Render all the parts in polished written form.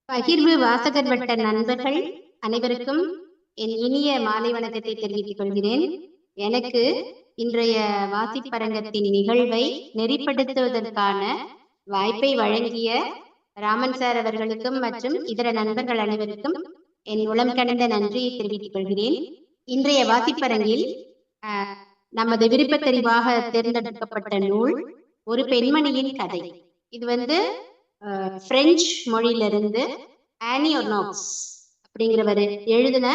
பகிர்வு வாசகர் வட்ட நண்பர்கள் அனைவருக்கும் என் இனிய மாலை வணக்கத்தை தெரிவித்துக் கொள்கிறேன். எனக்கு இன்றைய வாசிப்பரங்கத்தின் நிகழ்வை நெறிப்படுத்துவதற்கான வாய்ப்பை வழங்கிய ராமன் சார் அவர்களுக்கும் மற்றும் இதர நண்பர்கள் அனைவருக்கும் என் உளம் கனிந்த நன்றியை தெரிவித்துக் கொள்கிறேன். இன்றைய வாசிப்பரங்கில் நமது விருப்பத்தெரிவாக தேர்ந்தெடுக்கப்பட்ட நூல் ஒரு பெண்மணியின் கதை. இது பிரெஞ்சு மொழியிலிருந்து ஆனி ஒர்னாக்ஸ் அப்படிங்கிறவர் எழுதின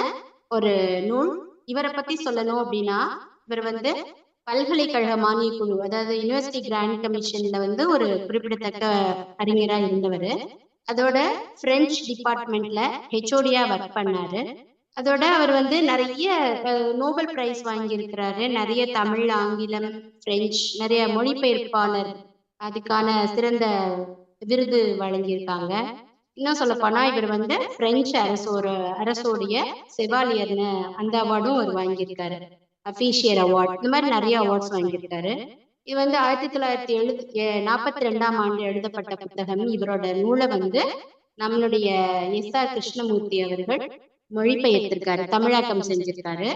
ஒரு நூல். இவரை பத்தி சொல்லணும் அப்படின்னா, இவர் பல்கலைக்கழக மானிய குழு, அதாவது யூனிவர்சிட்டி கிராண்ட் கமிஷன்ல ஒரு குறிப்பிடத்தக்க அறிஞரா இருந்தவர். அதோட பிரெஞ்சு டிபார்ட்மெண்ட்ல ஹெச்ஓடியா ஒர்க் பண்ணாரு. அதோட அவர் நிறைய நோபல் பிரைஸ் வாங்கியிருக்கிறாரு. நிறைய தமிழ், ஆங்கிலம், பிரெஞ்சு நிறைய மொழிபெயர்ப்பாளர் அதுக்கான சிறந்த விருது வழங்கியிருக்காங்க. இன்னும் சொல்ல போனா இவர் பிரெஞ்சு அரசோடைய செவாலியர்னு அந்த அவார்டும் அவர் வாங்கியிருக்காரு. அபிஷியல் அவார்ட், இந்த மாதிரி நிறைய அவார்ட்ஸ் வாங்கியிருக்காரு. இது 1942 எழுதப்பட்ட புத்தகம். இவரோட நூலை நம்மளுடைய எஸ்.ஆர். கிருஷ்ணமூர்த்தி அவர்கள் மொழிபெயர்த்திருக்காரு, தமிழாக்கம் செஞ்சிருக்காரு.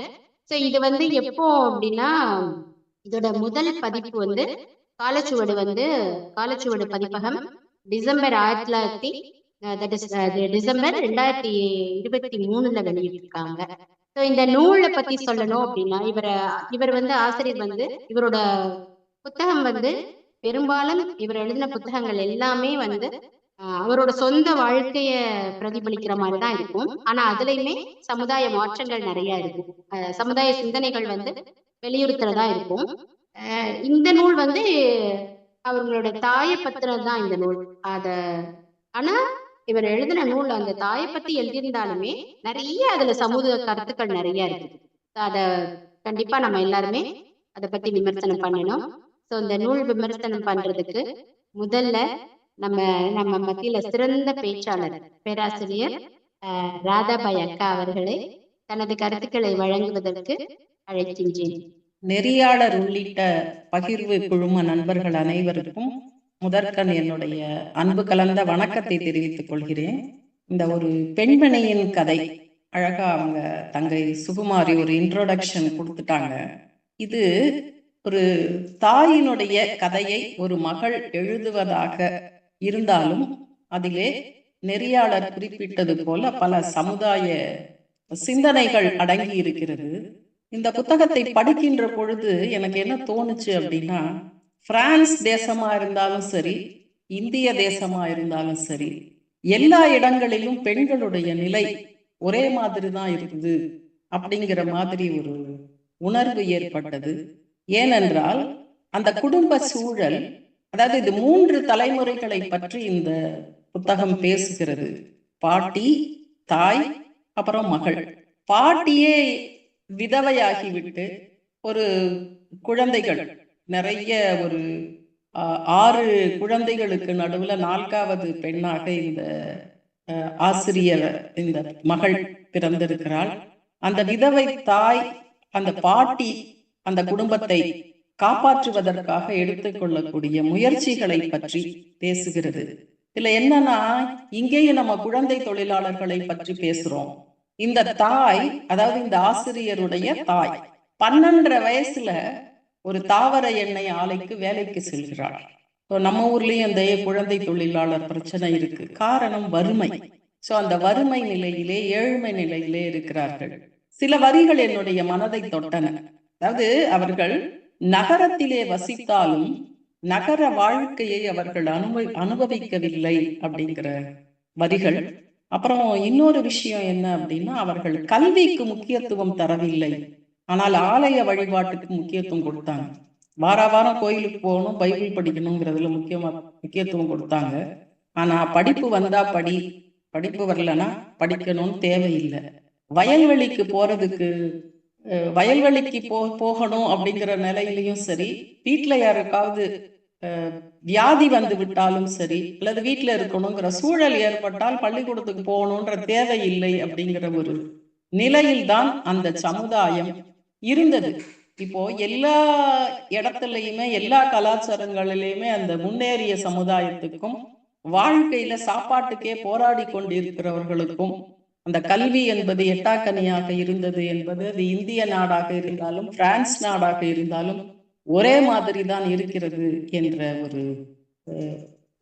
சோ இது எப்போ அப்படின்னா, இதோட முதல் பதிப்பு காலச்சுவடு காலச்சுவடு பதிப்பகம் டிசம்பர் 2023 வெளியிட்டிருக்காங்க. ஸோ இந்த நூலை பத்தி சொல்லணும் அப்படின்னா, இவர் ஆசிரியர் இவரோட புத்தகம் பெரும்பாலும் இவர் எழுதின புத்தகங்கள் எல்லாமே அவரோட சொந்த வாழ்க்கைய பிரதிபலிக்கிற மாதிரிதான் இருக்கும். ஆனா அதுலயுமே சமுதாய மாற்றங்கள் நிறைய இருக்கும், சமுதாய சிந்தனைகள் வெளியுறுத்துறதா இருக்கும். இந்த நூல் அவங்களோட தாயை பத்திரதான் இந்த நூல். ஆனா இவர் எழுதின நூல் அந்த தாயை பத்தி எழுதியிருந்தாலுமே நிறைய அதுல சமூக கருத்துக்கள் நிறைய இருக்கு. அத கண்டிப்பா நம்ம எல்லாருமே அதை பத்தி விமர்சனம் பண்ணணும். சோ இந்த நூல் விமர்சனம் பண்றதுக்கு முதல்ல நம்ம மத்தியில சிறந்த பேச்சாளர் பேராசிரியர் ராதாபாய் அக்கா அவர்களை தனது கருத்துக்களை வழங்குவதற்கு அழைக்கின்றேன். நெறியாளர் உள்ளிட்ட பகிர்வு குழும நண்பர்கள் அனைவருக்கும் முதற்கண் என்னுடைய அன்பு கலந்த வணக்கத்தை தெரிவித்துக் கொள்கிறேன். இந்த ஒரு பெண்மணியின் கதை அழகா அவங்க தங்கை சுகுமாரி ஒரு இன்ட்ரோடக்ஷன் கொடுத்துட்டாங்க. இது ஒரு தாயினுடைய கதையை ஒரு மகள் எழுதுவதாக இருந்தாலும் அதிலே நெறியாளர் குறிப்பிட்டது போல பல சமுதாய சிந்தனைகள் அடங்கி இருக்கிறது. இந்த புத்தகத்தை படிக்கின்ற பொழுது எனக்கு என்ன தோணுச்சு அப்படின்னா, பிரான்ஸ் தேசமா இருந்தாலும் சரி, இந்திய தேசமா இருந்தாலும் சரி, எல்லா இடங்களிலும் பெண்களுடைய நிலை ஒரே மாதிரி தான் இருக்குது அப்படிங்கிற மாதிரி ஒரு உணர்வு ஏற்பட்டது. ஏனென்றால் அந்த குடும்ப சூழல், அதாவது இது 3 தலைமுறைகளை பற்றி இந்த புத்தகம் பேசுகிறது. பாட்டி, தாய், அப்புறம் மகள். பாட்டியே விதவையாகிவிட்டு ஒரு குழந்தைகள் நிறைய ஒரு 6 குழந்தைகளுக்கு நடுவுல 4வது பெண்ணாக இந்த ஆசிரியர் இந்த மகள் பிறந்திருக்கிறாள். அந்த விதவை தாய், அந்த பாட்டி அந்த குடும்பத்தை காப்பாற்றுவதற்காக எடுத்துக்கொள்ளக்கூடிய முயற்சிகளை பற்றி பேசுகிறது. இதுல என்னன்னா, இங்கேயும் நம்ம குழந்தை தொழிலாளர்களை பற்றி பேசுறோம். இந்த தாய், அதாவது இந்த ஆசிரியருடைய தாய் 12 வயசுல ஒரு தாவர எண்ணெய் ஆலைக்கு வேலைக்கு செல்கிறாள். நம்ம ஊர்லயும் அந்த குழந்தை தொழிலாளர் பிரச்சனை இருக்கு. காரணம் வறுமை. சோ அந்த வறுமை நிலையிலே, ஏழ்மை நிலையிலே இருக்கிறார்கள். சில வரிகள் என்னுடைய மனதை தொட்டன. அதாவது அவர்கள் நகரத்திலே வசித்தாலும் நகர வாழ்க்கையை அவர்கள் அனுபவிக்கவில்லை அப்படிங்கிற வரிகள். அப்புறம் இன்னொரு விஷயம் என்ன அப்படின்னா, அவர்கள் கல்விக்கு முக்கியத்துவம் தரவில்லை, ஆனால் ஆலய வழிபாட்டுக்கு முக்கியத்துவம் கொடுத்தாங்க. வாரம் கோயிலுக்கு போகணும், பைபிள் படிக்கணுங்கிறதுல முக்கியத்துவம் கொடுத்தாங்க. ஆனா படிப்பு வந்தா படிப்பு வரலன்னா படிக்கணும்னு தேவையில்லை. வயல்வெளிக்கு போறதுக்கு, வயல்வெளிக்கு போகணும் அப்படிங்கிற நிலையிலையும் சரி, வீட்டுல யாருக்காவது வியாதி வந்து விட்டாலும் சரி, அல்லது வீட்டுல இருக்கணுங்கிற சூழல் ஏற்பட்டால் பள்ளிக்கூடத்துக்கு போகணுன்ற தேவை இல்லை அப்படிங்கிற ஒரு நிலையில்தான் அந்த சமுதாயம் இருந்தது. இப்போ எல்லா இடத்துலயுமே, எல்லா கலாச்சாரங்களிலுமே அந்த முன்னேறிய சமுதாயத்துக்கும் வாழ்க்கையில சாப்பாட்டுக்கே போராடி கொண்டிருக்கிறவர்களுக்கும் அந்த கல்வி என்பது எட்டாக்கனியாக இருந்தது என்பது அது இந்திய நாடாக இருந்தாலும் பிரான்ஸ் நாடாக இருந்தாலும் ஒரே மாதிரி தான் இருக்கிறது என்ற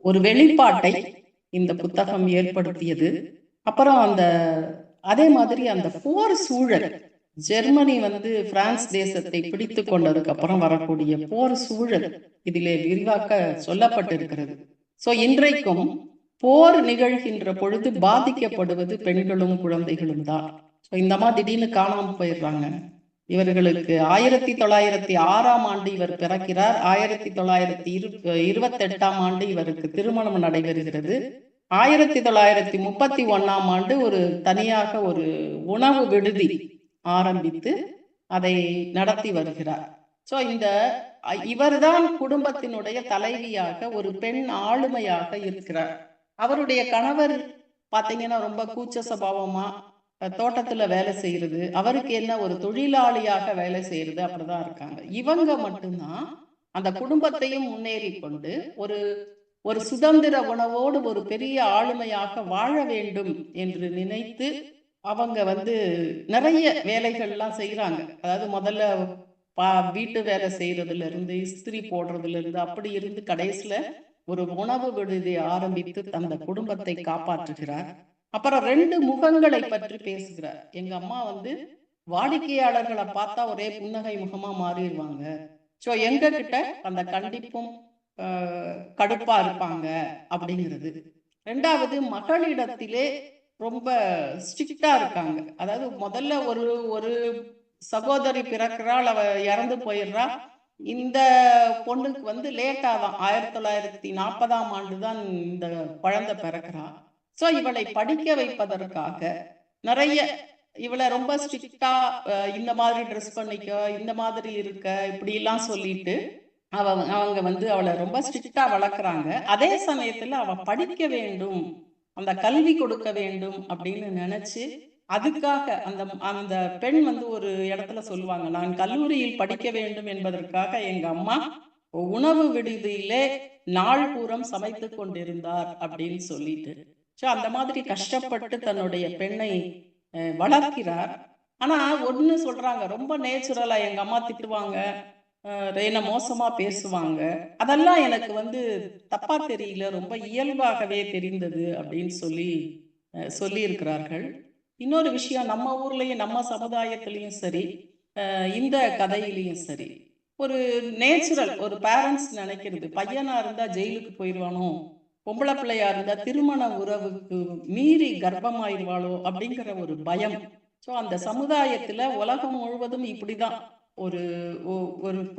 ஒரு வெளிப்பாட்டை இந்த புத்தகம் ஏற்படுத்தியது. அப்புறம் அதே மாதிரி அந்த போர் சூழல், ஜெர்மனி பிரான்ஸ் தேசத்தை பிடித்து கொண்டதுக்கு அப்புறம் வரக்கூடிய போர் சூழல் இதிலே விரிவாக்க சொல்லப்பட்டிருக்கிறது. சோ இன்றைக்கும் போர் நிகழ்கின்ற பொழுது பாதிக்கப்படுவது பெண்களும் குழந்தைகளும் தான். இந்த மாதிரி திடீர்னு காணாம போயிடுறாங்க. இவர்களுக்கு 1906 இவர் பிறக்கிறார். 1928 இவருக்கு திருமணம் நடைபெறுகிறது. 1931 ஒரு தனியாக ஒரு உணவு விடுதி ஆரம்பித்து அதை நடத்தி வருகிறார். சோ இவர்தான் குடும்பத்தினுடைய தலைவியாக, ஒரு பெண் ஆளுமையாக இருக்கிறார். அவருடைய கணவர் பாத்தீங்கன்னா ரொம்ப கூச்ச சபாவமா தோட்டத்துல வேலை செய்யறது, அவருக்கு என்ன ஒரு தொழிலாளியாக வேலை செய்யறது, அப்படிதான் இருக்காங்க. இவங்க மட்டும்தான் அந்த குடும்பத்தையும் முன்னேறி கொண்டு ஒரு சுதந்திர உணவோடு ஒரு பெரிய ஆளுமையாக வாழ வேண்டும் என்று நினைத்து அவங்க நிறைய வேலைகள்லாம் செய்யறாங்க. அதாவது முதல்ல வீட்டு வேலை செய்யறதுல இருந்து, இஸ்திரி போடுறதுல இருந்து, அப்படி இருந்து கடைசியில ஒரு உணவு விடுதி ஆரம்பித்து அந்த குடும்பத்தை காப்பாற்றுகிறார். அப்புறம் 2 முகங்களை பற்றி பேசுகிறார். எங்க அம்மா வாடிக்கையாளர்களை பார்த்தா ஒரே புன்னகை முகமா மாறிடுவாங்க. சோ எங்க கிட்ட அந்த கண்டிப்பும் கடுப்பா இருப்பாங்க அப்படிங்கிறது. 2வது, மகளிடத்திலே ரொம்ப ஸ்ட்ரிக்டா இருக்காங்க. அதாவது முதல்ல ஒரு சகோதரி பிறக்கிறாள், அவ இறந்து போயிடுறா. இந்த பொண்ணுக்கு லேட்டா தான் 1940 தான் இந்த குழந்தை பிறக்கிறா. சோ இவளை படிக்க வைப்பதற்காக நிறைய இவளை ரொம்ப ஸ்ட்ரிக்டா இந்த மாதிரி ட்ரெஸ் பண்ணிக்க, இந்த மாதிரி இருக்க, இப்படி எல்லாம் சொல்லிட்டு அவங்க அவளை ரொம்ப ஸ்ட்ரிக்டா வளர்க்குறாங்க. அதே சமயத்துல அவ படிக்க வேண்டும், அந்த கல்வி கொடுக்க வேண்டும் அப்படின்னு நினைச்சு அதுக்காக அந்த பெண் ஒரு இடத்துல சொல்லுவாங்க, நான் கல்லூரியில் படிக்க வேண்டும் என்பதற்காக எங்க அம்மா உணவு விடுதியிலே நாள் பூரம் சமைத்து கொண்டிருந்தார் அப்படின்னு சொல்லிட்டு. அந்த மாதிரி கஷ்டப்பட்டு தன்னுடைய பெண்ணை வளர்க்கிறார். ஆனா ஒண்ணு சொல்றாங்க, ரொம்ப நேச்சுரலா எங்க அம்மா திட்டுவாங்க, என்ன மோசமா பேசுவாங்க, அதெல்லாம் எனக்கு தப்பா தெரியல, ரொம்ப இயல்பாகவே தெரிந்தது அப்படின்னு சொல்லி இருக்கிறார்கள். இன்னொரு விஷயம், நம்ம ஊர்லயும் நம்ம சமுதாயத்திலையும் சரி, இந்த கதையிலையும் சரி, ஒரு நேச்சுரல், ஒரு பேரண்ட்ஸ் நினைக்கிறது பையனா இருந்தா ஜெயிலுக்கு போயிடுவானோ, பொம்பளை பிள்ளையா இருந்தா திருமண உறவுக்கு மீறி கர்ப்பமாயிருவாளோ அப்படிங்கிற ஒரு பயம். சோ அந்த சமுதாயத்துல உலகம் முழுவதும் இப்படிதான், ஒரு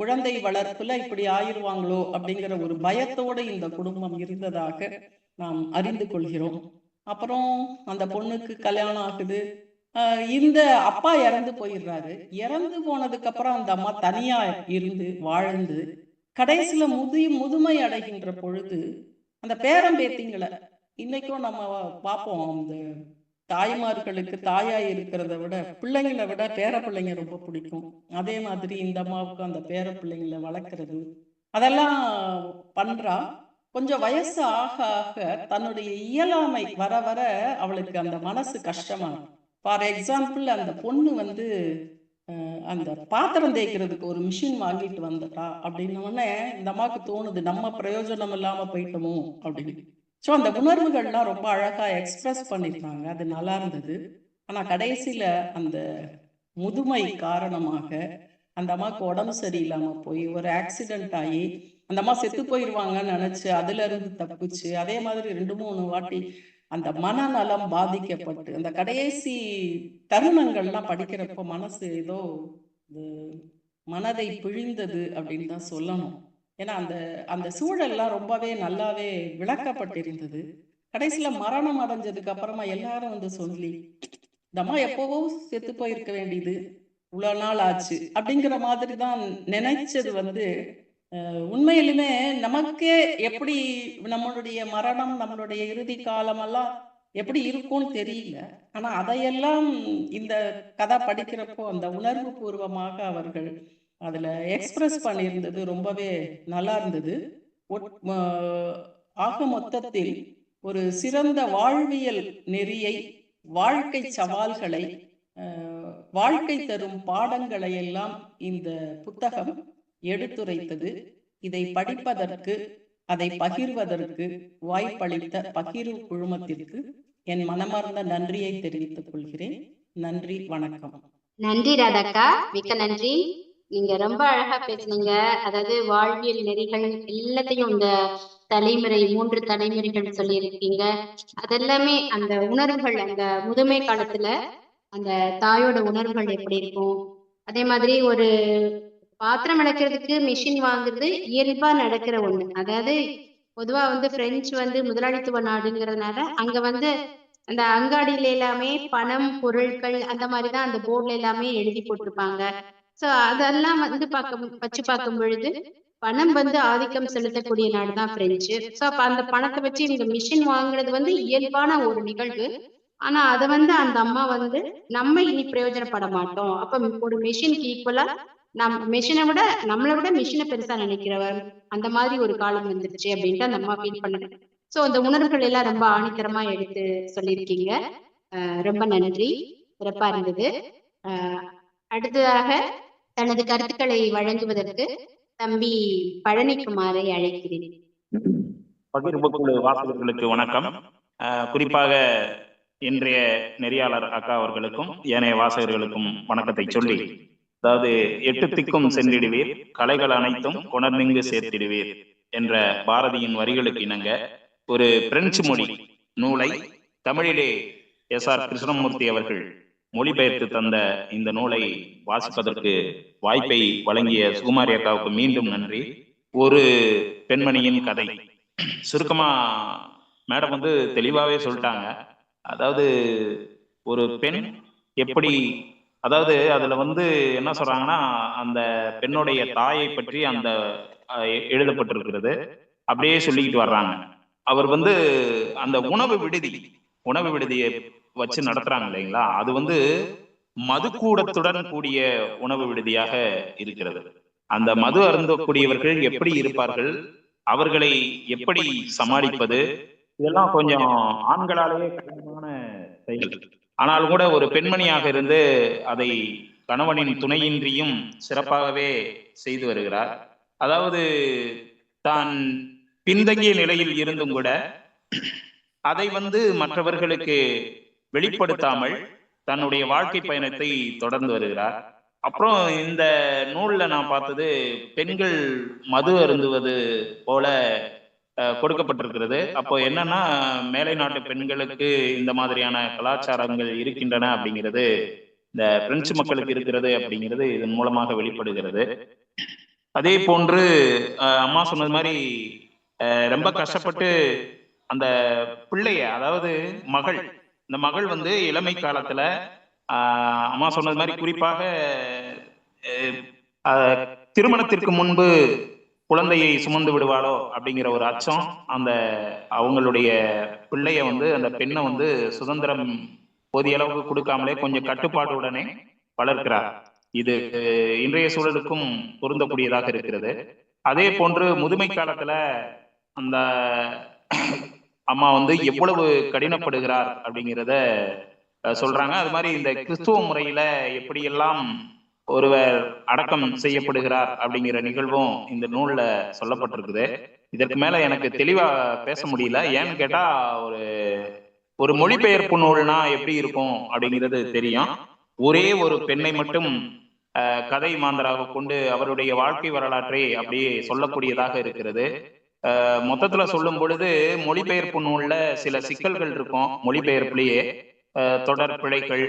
குழந்தை வளர்ப்புல இப்படி ஆயிருவாங்களோ அப்படிங்கிற ஒரு பயத்தோடு இந்த குடும்பம் இருந்ததாக நாம் அறிந்து கொள்கிறோம். அப்புறம் அந்த பொண்ணுக்கு கல்யாணம் ஆகுது. இந்த அப்பா இறந்து போயிடுறாரு. இறந்து போனதுக்கு அப்புறம் அந்த அம்மா தனியா இருந்து வாழ்ந்து கடைசியில முதுமை அடைகின்ற பொழுது அந்த பேரம்பேத்திங்களை இன்னைக்கும் நம்ம பார்ப்போம். அந்த தாய்மார்களுக்கு தாயா இருக்கிறத விட பிள்ளைங்களை விட பேர பிள்ளைங்க ரொம்ப பிடிக்கும். அதே மாதிரி இந்த அம்மாவுக்கு அந்த பேர பிள்ளைங்களை வளர்க்கறது அதெல்லாம் பண்றா. கொஞ்சம் வயசு ஆக ஆக தன்னுடைய இயலாமை வர வர அவளுக்கு அந்த மனசு கஷ்டமா. ஃபார் எக்ஸாம்பிள், அந்த பொண்ணு அந்த பாத்திரம் தேய்க்கிறதுக்கு ஒரு மிஷின் வாங்கிட்டு வந்துட்டா அப்படின்ன உடனே இந்த அம்மாவுக்கு தோணுது, நம்ம பிரயோஜனம் இல்லாம போயிட்டோமோ அப்படின்னு. ஸோ அந்த உணர்வுகள்லாம் ரொம்ப அழகா எக்ஸ்பிரஸ் பண்ணிருக்காங்க. அது நல்லா இருந்தது. ஆனா கடைசியில அந்த முதுமை காரணமாக அந்த அம்மாவுக்கு உடம்பு சரியில்லாம போய் ஒரு ஆக்சிடென்ட் ஆகி அந்த அம்மா செத்து போயிடுவாங்கன்னு நினைச்சு அதுல இருந்து தப்பிச்சு, அதே மாதிரி 2-3 வாட்டி அந்த மனநலம் பாதிக்கப்பட்டு அந்த கடைசி தருணங்கள்லாம் படிக்கிறப்ப மனசு ஏதோ மனதை பிழிந்தது அப்படின்னு தான் சொல்லணும். ஏன்னா அந்த சூழல்லாம் ரொம்பவே நல்லாவே விளக்கப்பட்டிருந்தது. கடைசியில மரணம் அடைஞ்சதுக்கு அப்புறமா எல்லாரும் சொல்லி, இந்த அம்மா எப்பவோ செத்து போயிருக்க வேண்டியது, இவ்வளவு நாள் ஆச்சு அப்படிங்கிற மாதிரி தான் நினைச்சது. உண்மையிலுமே நமக்கே எப்படி நம்மளுடைய மரணம், நம்மளுடைய இறுதி காலம் எல்லாம் எப்படி இருக்கும்னு தெரியல. ஆனா அதையெல்லாம் இந்த கதை படிக்கிறப்போ அந்த உணர்வு பூர்வமாக அவர்கள் அதுல எக்ஸ்பிரஸ் பண்ணியிருந்தது ரொம்பவே நல்லா இருந்தது. ஆக மொத்தத்தில் ஒரு சிறந்த வாழ்வியல் நெறியை, வாழ்க்கை சவால்களை, வாழ்க்கை தரும் பாடங்களை எல்லாம் இந்த புத்தகம் எடுத்துரைத்தது. இதை படிப்பதற்கு, அதை பகிர்வதற்கு வாய்ப்பளித்த பகிர்வு குழுமத்திற்கு என் மனமார்ந்த நன்றியை தெரிவித்துக் கொள்கிறேன். நன்றி, வணக்கம். நன்றி ராதாக்கா, மிக்க நன்றி. நீங்க ரொம்ப அழகா பேசுனீங்க. அதாவது வாழ்வியல் நெறிகள் எல்லாத்தையும் இந்த தலைமுறை 3 தலைமுறைகள் சொல்லியிருக்கீங்க. அதெல்லாமே அந்த உணர்வுகள், அந்த முதுமை காலத்துல அந்த தாயோட உணர்வுகள் எப்படி இருக்கும், அதே மாதிரி ஒரு பாத்திரம் விளக்குறதுக்கு மிஷின் வாங்குறது இயல்பா நடக்கிற ஒண்ணு. அதாவது பொதுவா பிரெஞ்சு முதலாளித்துவ நாடுங்கிறதுனால அங்க அந்த அங்காடியில எல்லாமே பணம், பொருட்கள் அந்த மாதிரிதான் அந்த போர்ட்ல எல்லாமே எழுதி போட்டிருப்பாங்க. சோ அதெல்லாம் வச்சு பார்க்கும் பொழுது பணம் ஆதிக்கம் செலுத்தக்கூடிய நாடுதான் பிரெஞ்சு. சோ அப்ப அந்த பணத்தை வச்சு இந்த மிஷின் வாங்குறது இயல்பான ஒரு நிகழ்வு. ஆனா அத அந்த அம்மா நம்ம இனி பிரயோஜனப்பட மாட்டோம். அப்ப ஒரு மிஷினுக்கு ஈக்குவலா நம்மளை விட மிஷினை பெருசா நினைக்கிறவர் அந்த மாதிரி ஒரு காலம் வந்துருச்சு அப்படின்ட்டு அந்த அம்மா ஃபீல் பண்ணுது. சோ அந்த உணர்வுகள் எல்லாம் ரொம்ப ஆணித்தரமா எடுத்து சொல்லியிருக்கீங்க. ரொம்ப நன்றி, சிறப்பா இருந்தது. அடுத்ததாக தனது கருத்துக்களை வழங்குவதற்கு தம்பி பழனிக்குமாரை அழைக்கிறேன். பகிர்வு குழு வாசகர்களுக்கு வணக்கம். குறிப்பாக இன்றைய நெறியாளர் அக்கா அவர்களுக்கும் ஏனைய வாசகர்களுக்கும் வணக்கத்தை சொல்லி, அதாவது 8 திக்கும் சென்றிடுவீர், கலைகள் அனைத்தும் கொணர்ந்திங்கு சேர்த்திடுவீர் என்ற பாரதியின் வரிகளுக்கு இணங்க ஒரு பிரெஞ்சு மொழி நூலை தமிழிலே எஸ்.ஆர். கிருஷ்ணமூர்த்தி அவர்கள் மொழிபெயர்த்து தந்த இந்த நூலை வாசிப்பதற்கு வாய்ப்பை வழங்கிய சுகுமாரி அக்காவுக்கு மீண்டும் நன்றி. ஒரு பெண்மணியின் கதை. சுருக்கமா மேடம் தெளிவாவே சொல்லிட்டாங்க. அதாவது ஒரு பெண் எப்படி, அதாவது அதுல என்ன சொல்றாங்கன்னா, அந்த பெண்ணுடைய தாயை பற்றி அந்த எழுதப்பட்டிருக்கிறது. அப்படியே சொல்லிக்கிட்டு வர்றாங்க. அவர் அந்த உணவு விடுதியை வச்சு நடத்துறாங்க இல்லைங்களா, அது மதுக்கூடத்துடன் கூடிய உணவு விடுதியாக இருக்கிறது. அந்த மது அருந்தக்கூடியவர்கள் எப்படி இருப்பார்கள், அவர்களை எப்படி சமாளிப்பது, இதெல்லாம் கொஞ்சம் ஆண்களாலேயே கடினமான செயல். ஆனால் கூட ஒரு பெண்மணியாக இருந்து அதை கணவனின் துணையின்றியும் சிறப்பாகவே செய்து வருகிறார். அதாவது தான் பின்தங்கிய நிலையில் இருந்தும் கூட அதை மற்றவர்களுக்கு வெளிப்படுத்தாமல் தன்னுடைய வாழ்க்கை பயணத்தை தொடர்ந்து வருகிறார். அப்புறம் இந்த நூல்ல நான் பார்த்தது, பெண்கள் மது அருந்துவது போல கொடுக்கப்பட்டிருக்கிறது. அப்போ என்னன்னா, மேலை நாட்டு பெண்களுக்கு இந்த மாதிரியான கலாச்சாரங்கள் இருக்கின்றன அப்படிங்கிறது இந்த பிரெஞ்சு மக்களுக்கு இருக்கிறது அப்படிங்கிறது இதன் மூலமாக வெளிப்படுகிறது. அதே போன்று அம்மா சொன்னது மாதிரி ரொம்ப கஷ்டப்பட்டு அந்த பிள்ளைய, அதாவது இந்த மகள் இளமை காலத்துல அம்மா சொன்னது மாதிரி குறிப்பாக திருமணத்திற்கு முன்பு குழந்தையை சுமந்து விடுவாளோ அப்படிங்கிற ஒரு அச்சம் அந்த அவங்களுடைய பிள்ளைய அந்த பெண்ணை சுதந்திரம் போதிய அளவுக்கு கொடுக்காமலே கொஞ்சம் கட்டுப்பாட்டுடனே வளர்க்கிறார். இது இன்றைய சூழலுக்கும் பொருந்தக்கூடியதாக இருக்கிறது. அதே போன்று முதுமை காலத்துல அந்த அம்மா எவ்வளவு கடினப்படுகிறார் அப்படிங்கிறத சொல்றாங்க. அது மாதிரி இந்த கிறிஸ்துவ முறையில எப்படியெல்லாம் ஒருவர் அடக்கம் செய்யப்படுகிறார் அப்படிங்கிற நிகழ்வும் இந்த நூல்ல சொல்லப்பட்டிருக்குது. இதற்கு மேல எனக்கு தெளிவா பேச முடியல. ஏன்னு கேட்டா, ஒரு மொழிபெயர்ப்பு நூல்னா எப்படி இருக்கும் அப்படிங்கிறது தெரியும். ஒரே ஒரு பெண்ணை மட்டும் கதை மாந்தராக கொண்டு அவருடைய வாழ்க்கை வரலாற்றை அப்படியே சொல்லக்கூடியதாக இருக்கிறது. மொத்தத்துல சொல்லும் பொழுது மொழிபெயர்ப்பு நூல்ல சில சிக்கல்கள் இருக்கும். மொழிபெயர்ப்புலயே தொடர் பிழைகள்,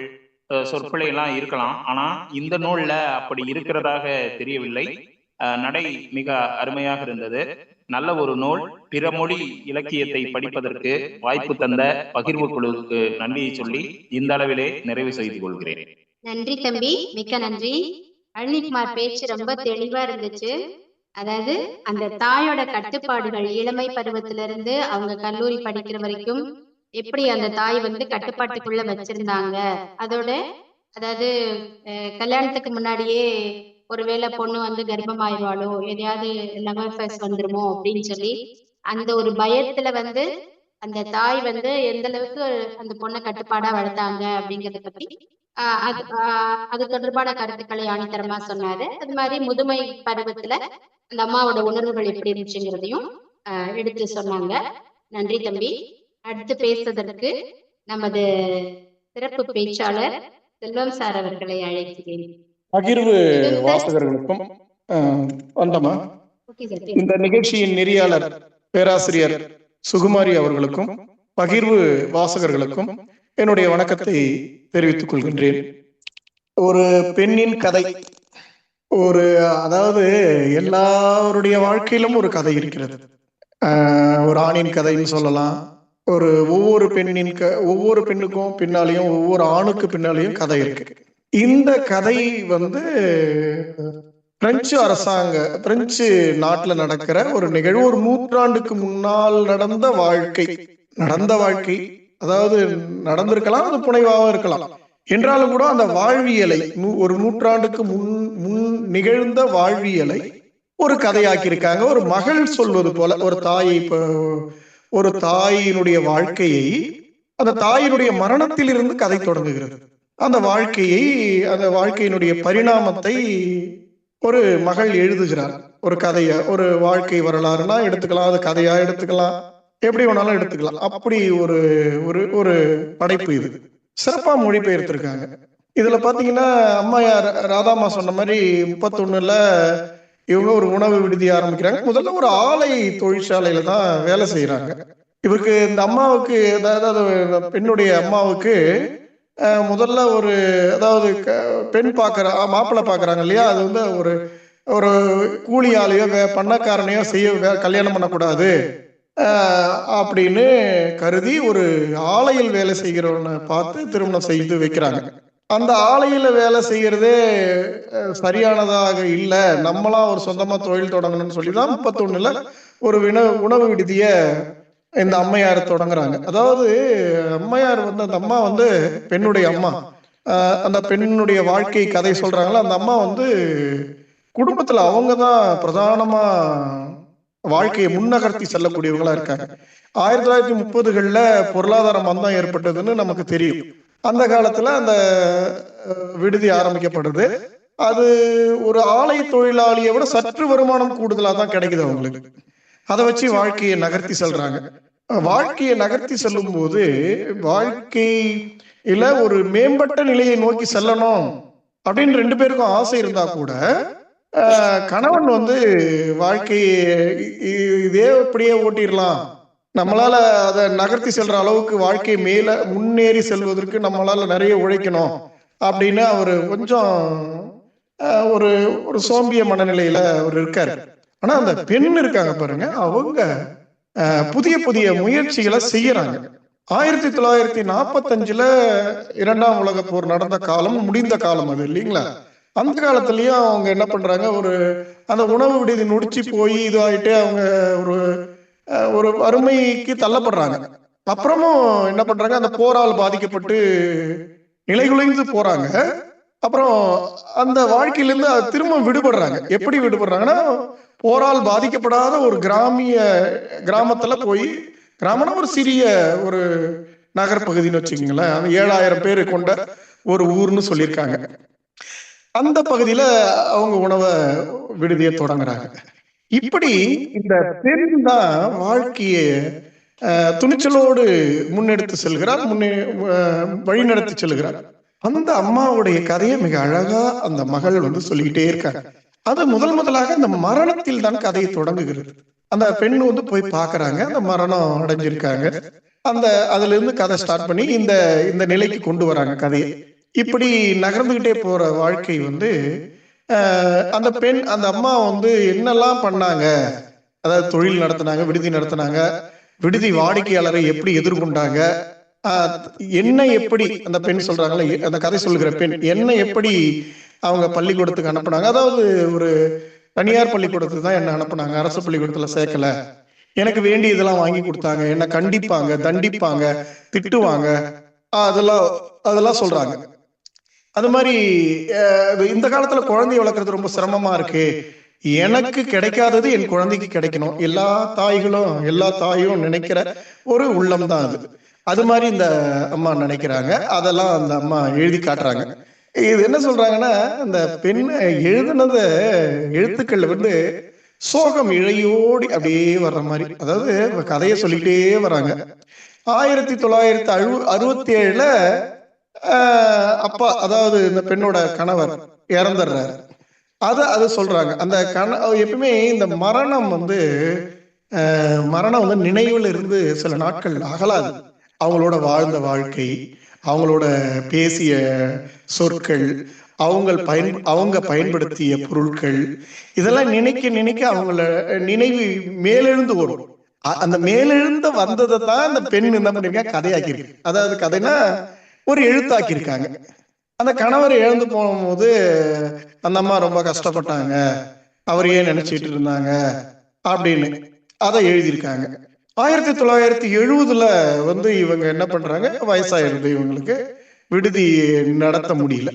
சொற்பிழை எல்லாம் இருக்கலாம். ஆனா இந்த நூல்ல அப்படி இருக்கிறதாக தெரியவில்லை. நடை மிக அருமையாக இருந்தது. நல்ல ஒரு நூல். பிற மொழி இலக்கியத்தை படிப்பதற்கு வாய்ப்பு தந்த பகிர்வு குழுவுக்கு நன்றியை சொல்லி இந்த அளவிலே நிறைவு செய்து கொள்கிறேன். நன்றி தம்பி, மிக்க நன்றி. பழனிக்குமார் பேச்சு ரொம்ப தெளிவா இருந்துச்சு. அதாவது அந்த தாயோட கட்டுப்பாடுகள் இளமை பருவத்திலிருந்து அவங்க கல்லூரி படிக்கிற வரைக்கும் எப்படி அந்த தாய் கட்டுப்பாட்டுக்குள்ள வச்சிருந்தாங்க. அதோட அதாவது கல்யாணத்துக்கு முன்னாடியே ஒருவேளை பொண்ணு கர்ப்பமாயிருவாளோ, எதையாவது லவ் அஃபேர்ஸ் வந்துருமோ அப்படின்னு சொல்லி அந்த ஒரு பயத்துல அந்த தாய் வந்து எந்த அளவுக்கு அந்த பொண்ணை கட்டுப்பாடா வளர்த்தாங்க அப்படிங்கறத பத்தி அது தொடர்பான கருத்துக்களை ஆணித்தரமா சொன்னாரு. அது மாதிரி முதுமை பருவத்துல அந்த அம்மாவோட உணர்வுகள் எப்படி இருந்துச்சுங்கிறதையும் எடுத்து சொன்னாங்க. நன்றி தம்பி. அடுத்து பேசுவதற்கு நமது சிறப்பு பேச்சாளர் செல்வம் சார் அவர்களை அழைக்கிறேன். பகிர்வு வாசகர்களுக்கும் வந்தமா இந்த நிகழ்ச்சியின் நெறியாளர் பேராசிரியர் சுகுமாரி அவர்களுக்கும் பகிர்வு வாசகர்களுக்கும் என்னுடைய வணக்கத்தை தெரிவித்துக் கொள்கின்றேன். ஒரு பெண்ணின் கதை, அதாவது எல்லாருடைய வாழ்க்கையிலும் ஒரு கதை இருக்கிறது. ஒரு ஆணின் கதைன்னு சொல்லலாம். ஒவ்வொரு ஒவ்வொரு பெண்ணுக்கும் பின்னாலேயும் ஒவ்வொரு ஆணுக்கு பின்னாலேயும் கதை இருக்கு. இந்த கதை வந்து பிரெஞ்சு நாட்டுல நடக்கிற ஒரு நிகழ்வு. ஒரு நூற்றாண்டுக்கு முன்னால் நடந்த வாழ்க்கை, அதாவது நடந்திருக்கலாம், அது புனைவாக இருக்கலாம். என்றாலும் கூட அந்த வாழ்வியலை, ஒரு நூற்றாண்டுக்கு முன் நிகழ்ந்த வாழ்வியலை ஒரு கதையாக்கியிருக்காங்க. ஒரு மகள் சொல்வது போல, ஒரு தாயினுடைய வாழ்க்கையை, அந்த தாயினுடைய மரணத்திலிருந்து கதை தொடங்குகிறது. அந்த வாழ்க்கையினுடைய பரிணாமத்தை ஒரு மகள் எழுதுகிறார். ஒரு கதைய, ஒரு வாழ்க்கை வரலாறுனா எடுத்துக்கலாம், அது கதையா எடுத்துக்கலாம், எப்படி வேணாலும் எடுத்துக்கலாம். அப்படி ஒரு படைப்பு இது. சிறப்பா மொழிபெயர்த்திருக்காங்க. இதுல பாத்தீங்கன்னா அம்மையார் ராதாமா சொன்ன மாதிரி 31ல இவங்க ஒரு உணவு விடுதி ஆரம்பிக்கிறாங்க. முதல்ல ஒரு ஆலை தொழிற்சாலையில தான் வேலை செய்யறாங்க. இவருக்கு, இந்த அம்மாவுக்கு, அதாவது பெண்ணுடைய அம்மாவுக்கு முதல்ல அதாவது பெண் மாப்பிள்ளை பாக்குறாங்க இல்லையா, அது வந்து ஒரு கூலி ஆலையோ பண்ணக்காரனையோ கல்யாணம் பண்ணக்கூடாது அப்படின்னு கருதி ஒரு ஆலையில் வேலை செய்கிறவனை பார்த்து திருமணம் செய்து வைக்கிறாங்க. அந்த ஆலையில வேலை செய்யறதே சரியானதாக இல்லை, நம்மளா ஒரு சொந்தமா தொழில் தொடங்கணும்னு சொல்லிதான் 31ல ஒரு உணவு விடுதிய இந்த அம்மையார் தொடங்குறாங்க. அதாவது அம்மையார் வந்து, அந்த அம்மா வந்து பெண்ணுடைய அம்மா, அந்த பெண்ணுடைய வாழ்க்கை கதை சொல்றாங்களா, அந்த அம்மா வந்து குடும்பத்துல அவங்கதான் பிரதானமா வாழ்க்கையை முன்னகர்த்தி செல்லக்கூடியவங்களா இருக்காங்க. 1930களில் பொருளாதார மந்தம் ஏற்பட்டதுன்னு நமக்கு தெரியும். அந்த காலத்துல அந்த விடுதி ஆரம்பிக்கப்படுது. அது ஒரு ஆலை தொழிலாளியை விட சற்று வருமானம் கூடுதலா தான் கிடைக்குது அவங்களுக்கு. அதை வச்சு வாழ்க்கையை நகர்த்தி செல்றாங்க. வாழ்க்கையை நகர்த்தி செல்லும் போது வாழ்க்கையில ஒரு மேம்பட்ட நிலையை நோக்கி செல்லணும் அப்படின்னு 2 பேருக்கும் ஆசை இருந்தா கூட, கணவன் வந்து வாழ்க்கையை இதே அப்படியே ஓட்டிடலாம், நம்மளால அதை நகர்த்தி செல்ற அளவுக்கு வாழ்க்கை மேல முன்னேறி செல்வதற்கு நம்மளால நிறைய உழைக்கணும் அப்படின்னு அவரு கொஞ்சம் ஒரு சோம்பிய மனநிலையில அவர் இருக்காரு. ஆனா அந்த பெண் இருக்காங்க பாருங்க, அவங்க புதிய புதிய முயற்சிகளை செய்யறாங்க. 1945ல 2ஆம் உலக போர் நடந்த காலம், முடிந்த காலம் அது இல்லைங்களா. அந்த காலத்திலயும் அவங்க என்ன பண்றாங்க, அந்த உணவு விடுதி நொடிச்சு போய் இதுவாயிட்டு அவங்க ஒரு வறுமைக்கு தள்ளப்படுறாங்க. அப்புறமும் என்ன பண்றாங்க, அந்த போரால் பாதிக்கப்பட்டு நிலைகுலைந்து போறாங்க. அப்புறம் அந்த வாழ்க்கையிலிருந்து திரும்ப விடுபடுறாங்க. எப்படி விடுபடுறாங்கன்னா, போரால் பாதிக்கப்படாத ஒரு கிராமத்துல போய், கிராமம்னா ஒரு சிறிய ஒரு நகர்பகுதின்னு வச்சுக்கீங்களேன், 7000 பேரு கொண்ட ஒரு ஊர்னு சொல்லியிருக்காங்க. அந்த பகுதியில அவங்க உணவை விடுதியை தொடங்குறாங்க. இப்படி இந்த பெண் தான் வாழ்க்கையை துணிச்சலோடு முன்னெடுத்து செல்கிறார், வழிநடத்தி செல்கிறார். அந்த அம்மாவுடைய கதையை மிக அழகா அந்த மகள் வந்து சொல்லிக்கிட்டே இருக்காங்க. அது முதலாக அந்த மரணத்தில் தான் கதையை தொடங்குகிறது. அந்த பெண் வந்து போய் பாக்குறாங்க, அந்த மரணம் அடைஞ்சிருக்காங்க. அதுல இருந்து கதை ஸ்டார்ட் பண்ணி இந்த நிலைக்கு கொண்டு வராங்க கதையை. இப்படி நகர்ந்துகிட்டே போற வாழ்க்கை வந்து அந்த பெண், அந்த அம்மா வந்து என்னெல்லாம் பண்ணாங்க, அதாவது தொழில் நடத்தினாங்க, விடுதி நடத்தினாங்க, விடுதி வாடிக்கையாளரை எப்படி எதிர்கொண்டாங்க, என்ன எப்படி அந்த பெண் சொல்றாங்களே, அந்த கதை சொல்லுகிற பெண் என்ன எப்படி அவங்க பள்ளிக்கூடத்துக்கு அனுப்புனாங்க. அதாவது ஒரு தனியார் பள்ளிக்கூடத்துக்கு தான் என்ன அனுப்புனாங்க, அரசு பள்ளிக்கூடத்துல சேர்க்கல, எனக்கு வேண்டியதெல்லாம் வாங்கி கொடுத்தாங்க, என்ன கண்டிப்பாங்க, தண்டிப்பாங்க, திட்டுவாங்க, அதெல்லாம் சொல்றாங்க. அது மாதிரி இந்த காலத்துல குழந்தைய வளர்க்கறது ரொம்ப சிரமமா இருக்கு, எனக்கு கிடைக்காதது என் குழந்தைக்கு கிடைக்கணும். எல்லா தாயும் நினைக்கிற ஒரு உள்ளம் தான் அது. அது மாதிரி இந்த அம்மா நினைக்கிறாங்க. அதெல்லாம் அந்த அம்மா எழுதி காட்டுறாங்க. இது என்ன சொல்றாங்கன்னா, அந்த பெண் எழுதுனத எழுத்துக்கள் வந்து சோகம் இழையோடி அப்படியே வர்ற மாதிரி, அதாவது கதையை சொல்லிட்டே வராங்க. 1967 அப்பா, அதாவது இந்த பெண்ணோட கணவர் இறந்துடுறாரு. அது சொல்றாங்க. அந்த எப்பவுமே இந்த மரணம் வந்து நினைவுல இருந்து சில நாட்கள் அகலாது. அவங்களோட வாழ்ந்த வாழ்க்கை, அவங்களோட பேசிய சொற்கள், அவங்க பயன்படுத்திய பொருட்கள், இதெல்லாம் நினைக்க அவங்கள நினைவு மேலெழுந்து வரும். அந்த மேலெழுந்து வந்ததை தான் அந்த பெண் என்ன பண்ணிருக்காங்க, கதையாக்கியிருக்கு. அதாவது கதைனா ஒரு எழுத்தாக்கியிருக்காங்க. அந்த கணவர் இழந்து போகும்போது அந்த அம்மா ரொம்ப கஷ்டப்பட்டாங்க, அவர் ஏன் நினைச்சிட்டு இருந்தாங்க அப்படின்னு அதை எழுதியிருக்காங்க. 1970 வந்து இவங்க என்ன பண்றாங்க, வயசாயிருது, இவங்களுக்கு விடுதி நடத்த முடியல.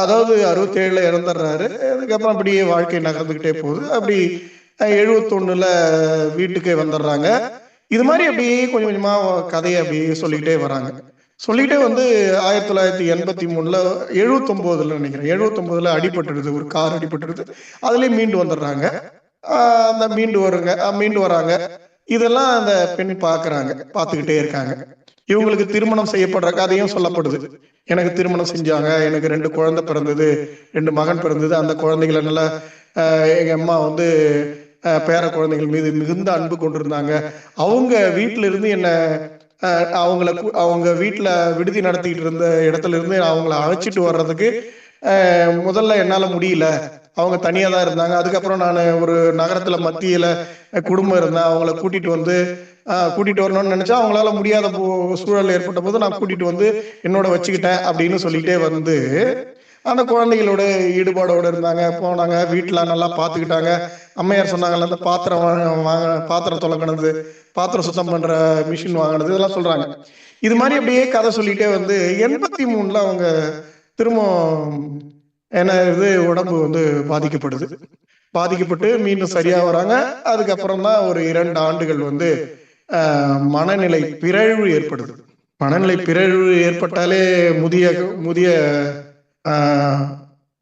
அதாவது 67 இறந்துடுறாரு. அதுக்கப்புறம் அப்படியே வாழ்க்கை நகர்ந்துகிட்டே போகுது. அப்படி 71 வீட்டுக்கே வந்துடுறாங்க. இது மாதிரி அப்படியே கொஞ்சம் கொஞ்சமா கதையை அப்படியே சொல்லிக்கிட்டே வராங்க. சொல்லிட்டே வந்து 1983 79 நினைக்கிறேன், 79 அடிபட்டுடுது, ஒரு கார் அடிபட்டுடுது. அதுலயே மீண்டு வந்துடுறாங்க. அந்த மீண்டு வராங்க. இதெல்லாம் அந்த பெண் பார்த்துக்கிட்டே இருக்காங்க. இவங்களுக்கு திருமணம் செய்யப்படுற கதையும் சொல்லப்படுது. எனக்கு திருமணம் செஞ்சாங்க, எனக்கு 2 குழந்தை பிறந்தது, 2 மகன் பிறந்தது. அந்த குழந்தைகளை நல்லா எங்க அம்மா வந்து பேர குழந்தைகள் மீது மிகுந்த அன்பு கொண்டிருந்தாங்க. அவங்க வீட்டுல இருந்து என்ன அவங்க வீட்டுல விடுதி நடத்திட்டு இருந்த இடத்துல இருந்து அவங்கள அழைச்சிட்டு வர்றதுக்கு முதல்ல என்னால முடியல. அவங்க தனியா தான் இருந்தாங்க. அதுக்கப்புறம் நான் ஒரு நகரத்துல மத்தியில குடும்பம் இருந்தேன். அவங்கள கூட்டிட்டு வரணும்னு நினைச்சா அவங்களால முடியாத சூழல் ஏற்பட்ட போது நான் கூட்டிட்டு வந்து என்னோட வச்சுக்கிட்டேன் அப்படின்னு சொல்லிட்டே வந்து அந்த குழந்தைகளோட ஈடுபாடோட இருந்தாங்க, போனாங்க, வீட்டுல நல்லா பாத்துக்கிட்டாங்க. அம்மையார் சொன்னாங்கல்ல, அந்த பாத்திரம் தொலைக்கினது, பாத்திரம் சுத்தம் பண்ற மிஷின் வாங்கினது, இதெல்லாம் சொல்றாங்க. இது மாதிரி அப்படியே கதை சொல்லிட்டே வந்து 83 அவங்க திரும்ப உடம்பு வந்து பாதிக்கப்பட்டு மீண்டும் சரியா வராங்க. அதுக்கப்புறம் தான் ஒரு 2 ஆண்டுகள் வந்து மனநிலை பிறழ்வு ஏற்படுது. மனநிலை பிறழ்வு ஏற்பட்டாலே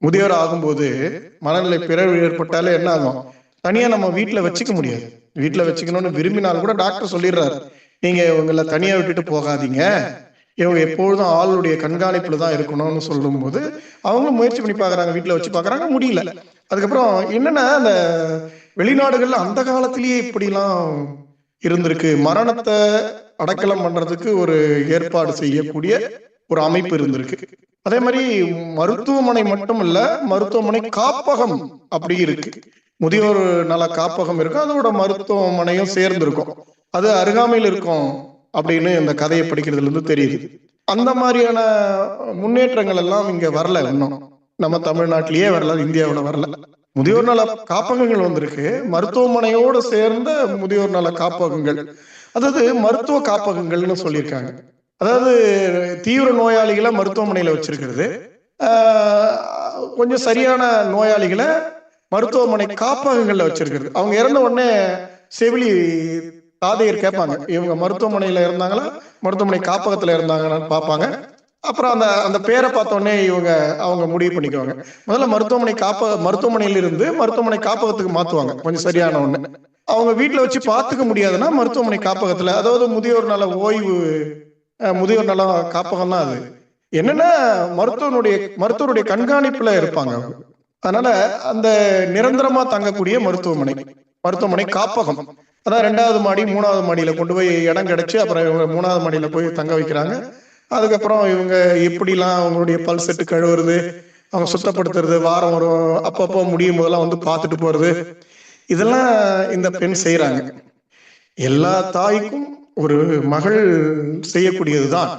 முதியோர் ஆகும்போது மனநிலை பிறழ்வு ஏற்பட்டாலே என்ன ஆகும், தனியா நம்ம வீட்டுல வச்சுக்க முடியாது. வீட்டுல வச்சுக்கணும்னு விரும்பினாலும் கூட டாக்டர் சொல்லிடுறாரு, நீங்க இவங்களை தனியா விட்டுட்டு போகாதீங்க, இவங்க எப்பொழுதும் ஆளுடைய கண்காணிப்புல தான் இருக்கணும்னு சொல்லும் போது அவங்களும் முயற்சி பண்ணி பாக்குறாங்க, வீட்டுல வச்சு பாக்குறாங்க, முடியல. அதுக்கப்புறம் என்னன்னா, அந்த வெளிநாடுகள்ல அந்த காலத்திலேயே இப்படிலாம் இருந்திருக்கு. மரணத்தை அடக்கலம் பண்றதுக்கு ஒரு ஏற்பாடு செய்யக்கூடிய ஒரு அமைப்பு இருந்திருக்கு. அதே மாதிரி மருத்துவமனை மட்டும் இல்ல, மருத்துவமனை காப்பகம் அப்படி இருக்கு. முதியோர் நல காப்பகம் இருக்கு, அதோட மருத்துவமனையும் சேர்ந்து இருக்கும். அது அருகாமையில் இருக்கும் அப்படின்னு இந்த கதையை படிக்கிறதுல இருந்து தெரியுது. அந்த மாதிரியான முன்னேற்றங்கள் எல்லாம் இங்க வரல. இன்னும் நம்ம தமிழ்நாட்டிலேயே வரல, இந்தியாவில வரல. முதியோர் நல காப்பகங்கள் வந்திருக்கு, மருத்துவமனையோடு சேர்ந்த முதியோர் நல காப்பகங்கள், அதாவது மருத்துவ காப்பகங்கள்னு சொல்லியிருக்காங்க. அதாவது தீவிர நோயாளிகளை மருத்துவமனையில வச்சிருக்கிறது, கொஞ்சம் சரியான நோயாளிகளை மருத்துவமனை காப்பகங்கள்ல வச்சிருக்கிறது. அவங்க இறந்த உடனே செவிலி தாதையர் கேட்பாங்க, இவங்க மருத்துவமனையில இருந்தாங்களா, மருத்துவமனை காப்பகத்துல இருந்தாங்களான்னு பார்ப்பாங்க. அப்புறம் அந்த பேரை பார்த்த உடனே அவங்க முடிவு பண்ணிக்குவாங்க. முதல்ல மருத்துவமனையில இருந்து மருத்துவமனை காப்பகத்துக்கு மாத்துவாங்க. கொஞ்சம் சரியான ஒண்ணு அவங்க வீட்டுல வச்சு பார்த்துக்க முடியாதுன்னா மருத்துவமனை காப்பகத்துல, அதாவது முதியோர் நல காப்பகம் தான் அது. என்னன்னா மருத்துவருடைய கண்காணிப்புல இருப்பாங்க. அதனால அந்த நிரந்தரமா தங்கக்கூடிய மருத்துவமனை காப்பகம், அதான் 2வது மாடி 3வது மாடியில கொண்டு போய் இடம் கிடைச்சு அப்புறம் இவங்க 3வது மாடியில போய் தங்க வைக்கிறாங்க. அதுக்கப்புறம் இவங்க எப்படிலாம் அவங்களுடைய பல் செட்டு கழுவுறது, அவங்க சுத்தப்படுத்துறது, வாரம் வரும் அப்பப்போ முடியும் போதெல்லாம் வந்து பார்த்துட்டு போறது, இதெல்லாம் இந்த பெண் செய்யறாங்க. எல்லா தாய்க்கும் ஒரு மகள் செய்யக்கூடியதுதான்.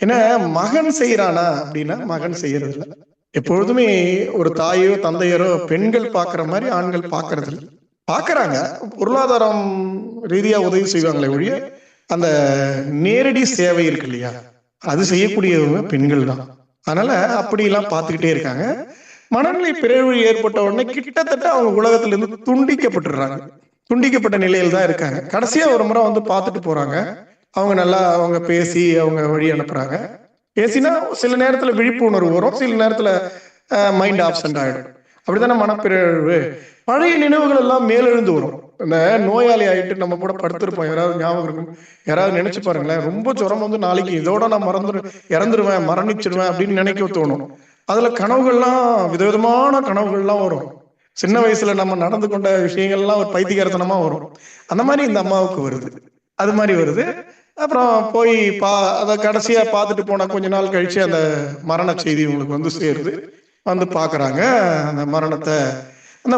ஏன்னா மகன் செய்யறானா அப்படின்னா மகன் செய்யறது இல்லை. எப்பொழுதுமே ஒரு தாயோ தந்தையரோ பெண்கள் பாக்குற மாதிரி ஆண்கள் பாக்குறது இல்லை. பாக்குறாங்க, பொருளாதாரம் ரீதியா உதவி செய்வாங்களே ஒழிய அந்த நேரடி சேவை இருக்கு இல்லையா, அது செய்யக்கூடியவங்க பெண்கள் தான். அதனால அப்படிலாம் பார்த்துக்கிட்டே இருக்காங்க. மனநிலை பிறழ்வு ஏற்பட்ட உடனே கிட்டத்தட்ட அவங்க உலகத்திலிருந்து துண்டிக்கப்பட்டுறாங்க. துண்டிக்கப்பட்ட நிலையில் தான் இருக்காங்க. கடைசியா ஒரு முறை வந்து பார்த்துட்டு போறாங்க. அவங்க நல்லா அவங்க பேசி அவங்க வழி அனுப்புறாங்க. பேசினா சில நேரத்துல விழிப்புணர்வு வரும், சில நேரத்துல மைண்ட் ஆப்சென்ட் ஆயிடும். அப்படித்தானே மனப்பிறழ்வு. பழைய நினைவுகள் எல்லாம் மேலெழுந்து வரும். இந்த நோயாளி ஆயிட்டு நம்ம கூட படுத்திருப்போம், யாராவது ஞாபகம் இருக்கும், யாராவது நினைச்சு பாருங்களேன், ரொம்ப ஜுரம் வந்து நாளைக்கு இதோட நான் இறந்துருவேன் மரணிச்சிடுவேன் அப்படின்னு நினைக்க தோணும். அதுல கனவுகள்லாம் விதவிதமான கனவுகள்லாம் வரும். சின்ன வயசுல நம்ம நடந்து கொண்ட விஷயங்கள்லாம் ஒரு பைத்தியகாரத்தனமா வரும். அந்த மாதிரி இந்த அம்மாவுக்கு வருது, அது மாதிரி வருது. அப்புறம் போய் அதை கடைசியா பார்த்துட்டு போனா கொஞ்ச நாள் கழிச்சு அந்த மரண செய்தி உங்களுக்கு வந்து சேருது. வந்து பாக்குறாங்க அந்த மரணத்தை. அந்த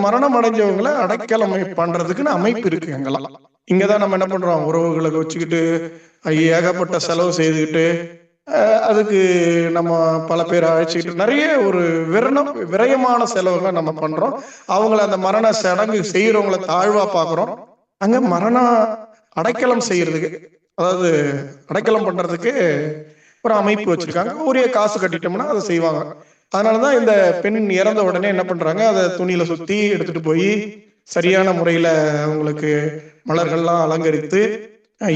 மரணம் அடைஞ்சவங்களை அடைக்கலம் பண்றதுக்குன்னு அமைப்பு இருக்கு அங்கெல்லாம். இங்கதான் நம்ம என்ன பண்றோம், உறவுகளை வச்சுக்கிட்டு ஏகப்பட்ட செலவு செய்துக்கிட்டு அதுக்கு நம்ம பல பேர் அழைச்சிக்கிட்டு நிறைய ஒரு விரயமான செலவுகளை நம்ம பண்றோம். அவங்கள அந்த மரண சடங்கு செய்யறவங்களை தாழ்வா பாக்குறோம். அங்க மரணம் அடைக்கலம் செய்யறதுக்கு, அதாவது அடைக்கலம் பண்றதுக்கு ஒரு அமைப்பு வச்சிருக்காங்க. உரிய காசு கட்டிட்டோம்னா அதை செய்வாங்க. அதனாலதான் இந்த பெண் இறந்த உடனே என்ன பண்றாங்க, அதை துணியில சுத்தி எடுத்துட்டு போய் சரியான முறையில அவங்களுக்கு மலர்கள்லாம் அலங்கரித்து,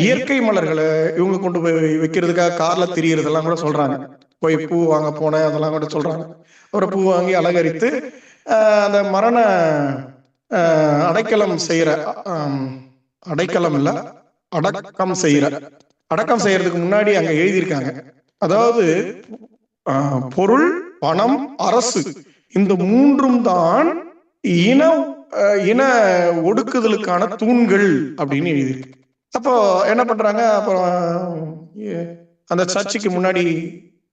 இயற்கை மலர்களை இவங்க கொண்டு போய் வைக்கிறதுக்காக கார்ல திரியறதெல்லாம் கூட சொல்றாங்க. போய் பூ வாங்க போனேன் அதெல்லாம் கூட சொல்றாங்க. ஒரு பூ வாங்கி அலங்கரித்து அந்த மரண அடைக்கலம் செய்யற, அடைக்கலம் இல்ல அடக்கம் செய்யறதுக்கு முன்னாடி அங்க எழுதியிருக்காங்க. அதாவது பொருள், பணம், அரசு இந்த மூன்றும் தான் இன ஒடுக்குதலுக்கான தூண்கள் அப்படின்னு எழுதியிருக்கு. அப்போ என்ன பண்றாங்க, அப்புறம் அந்த சர்ச்சுக்கு முன்னாடி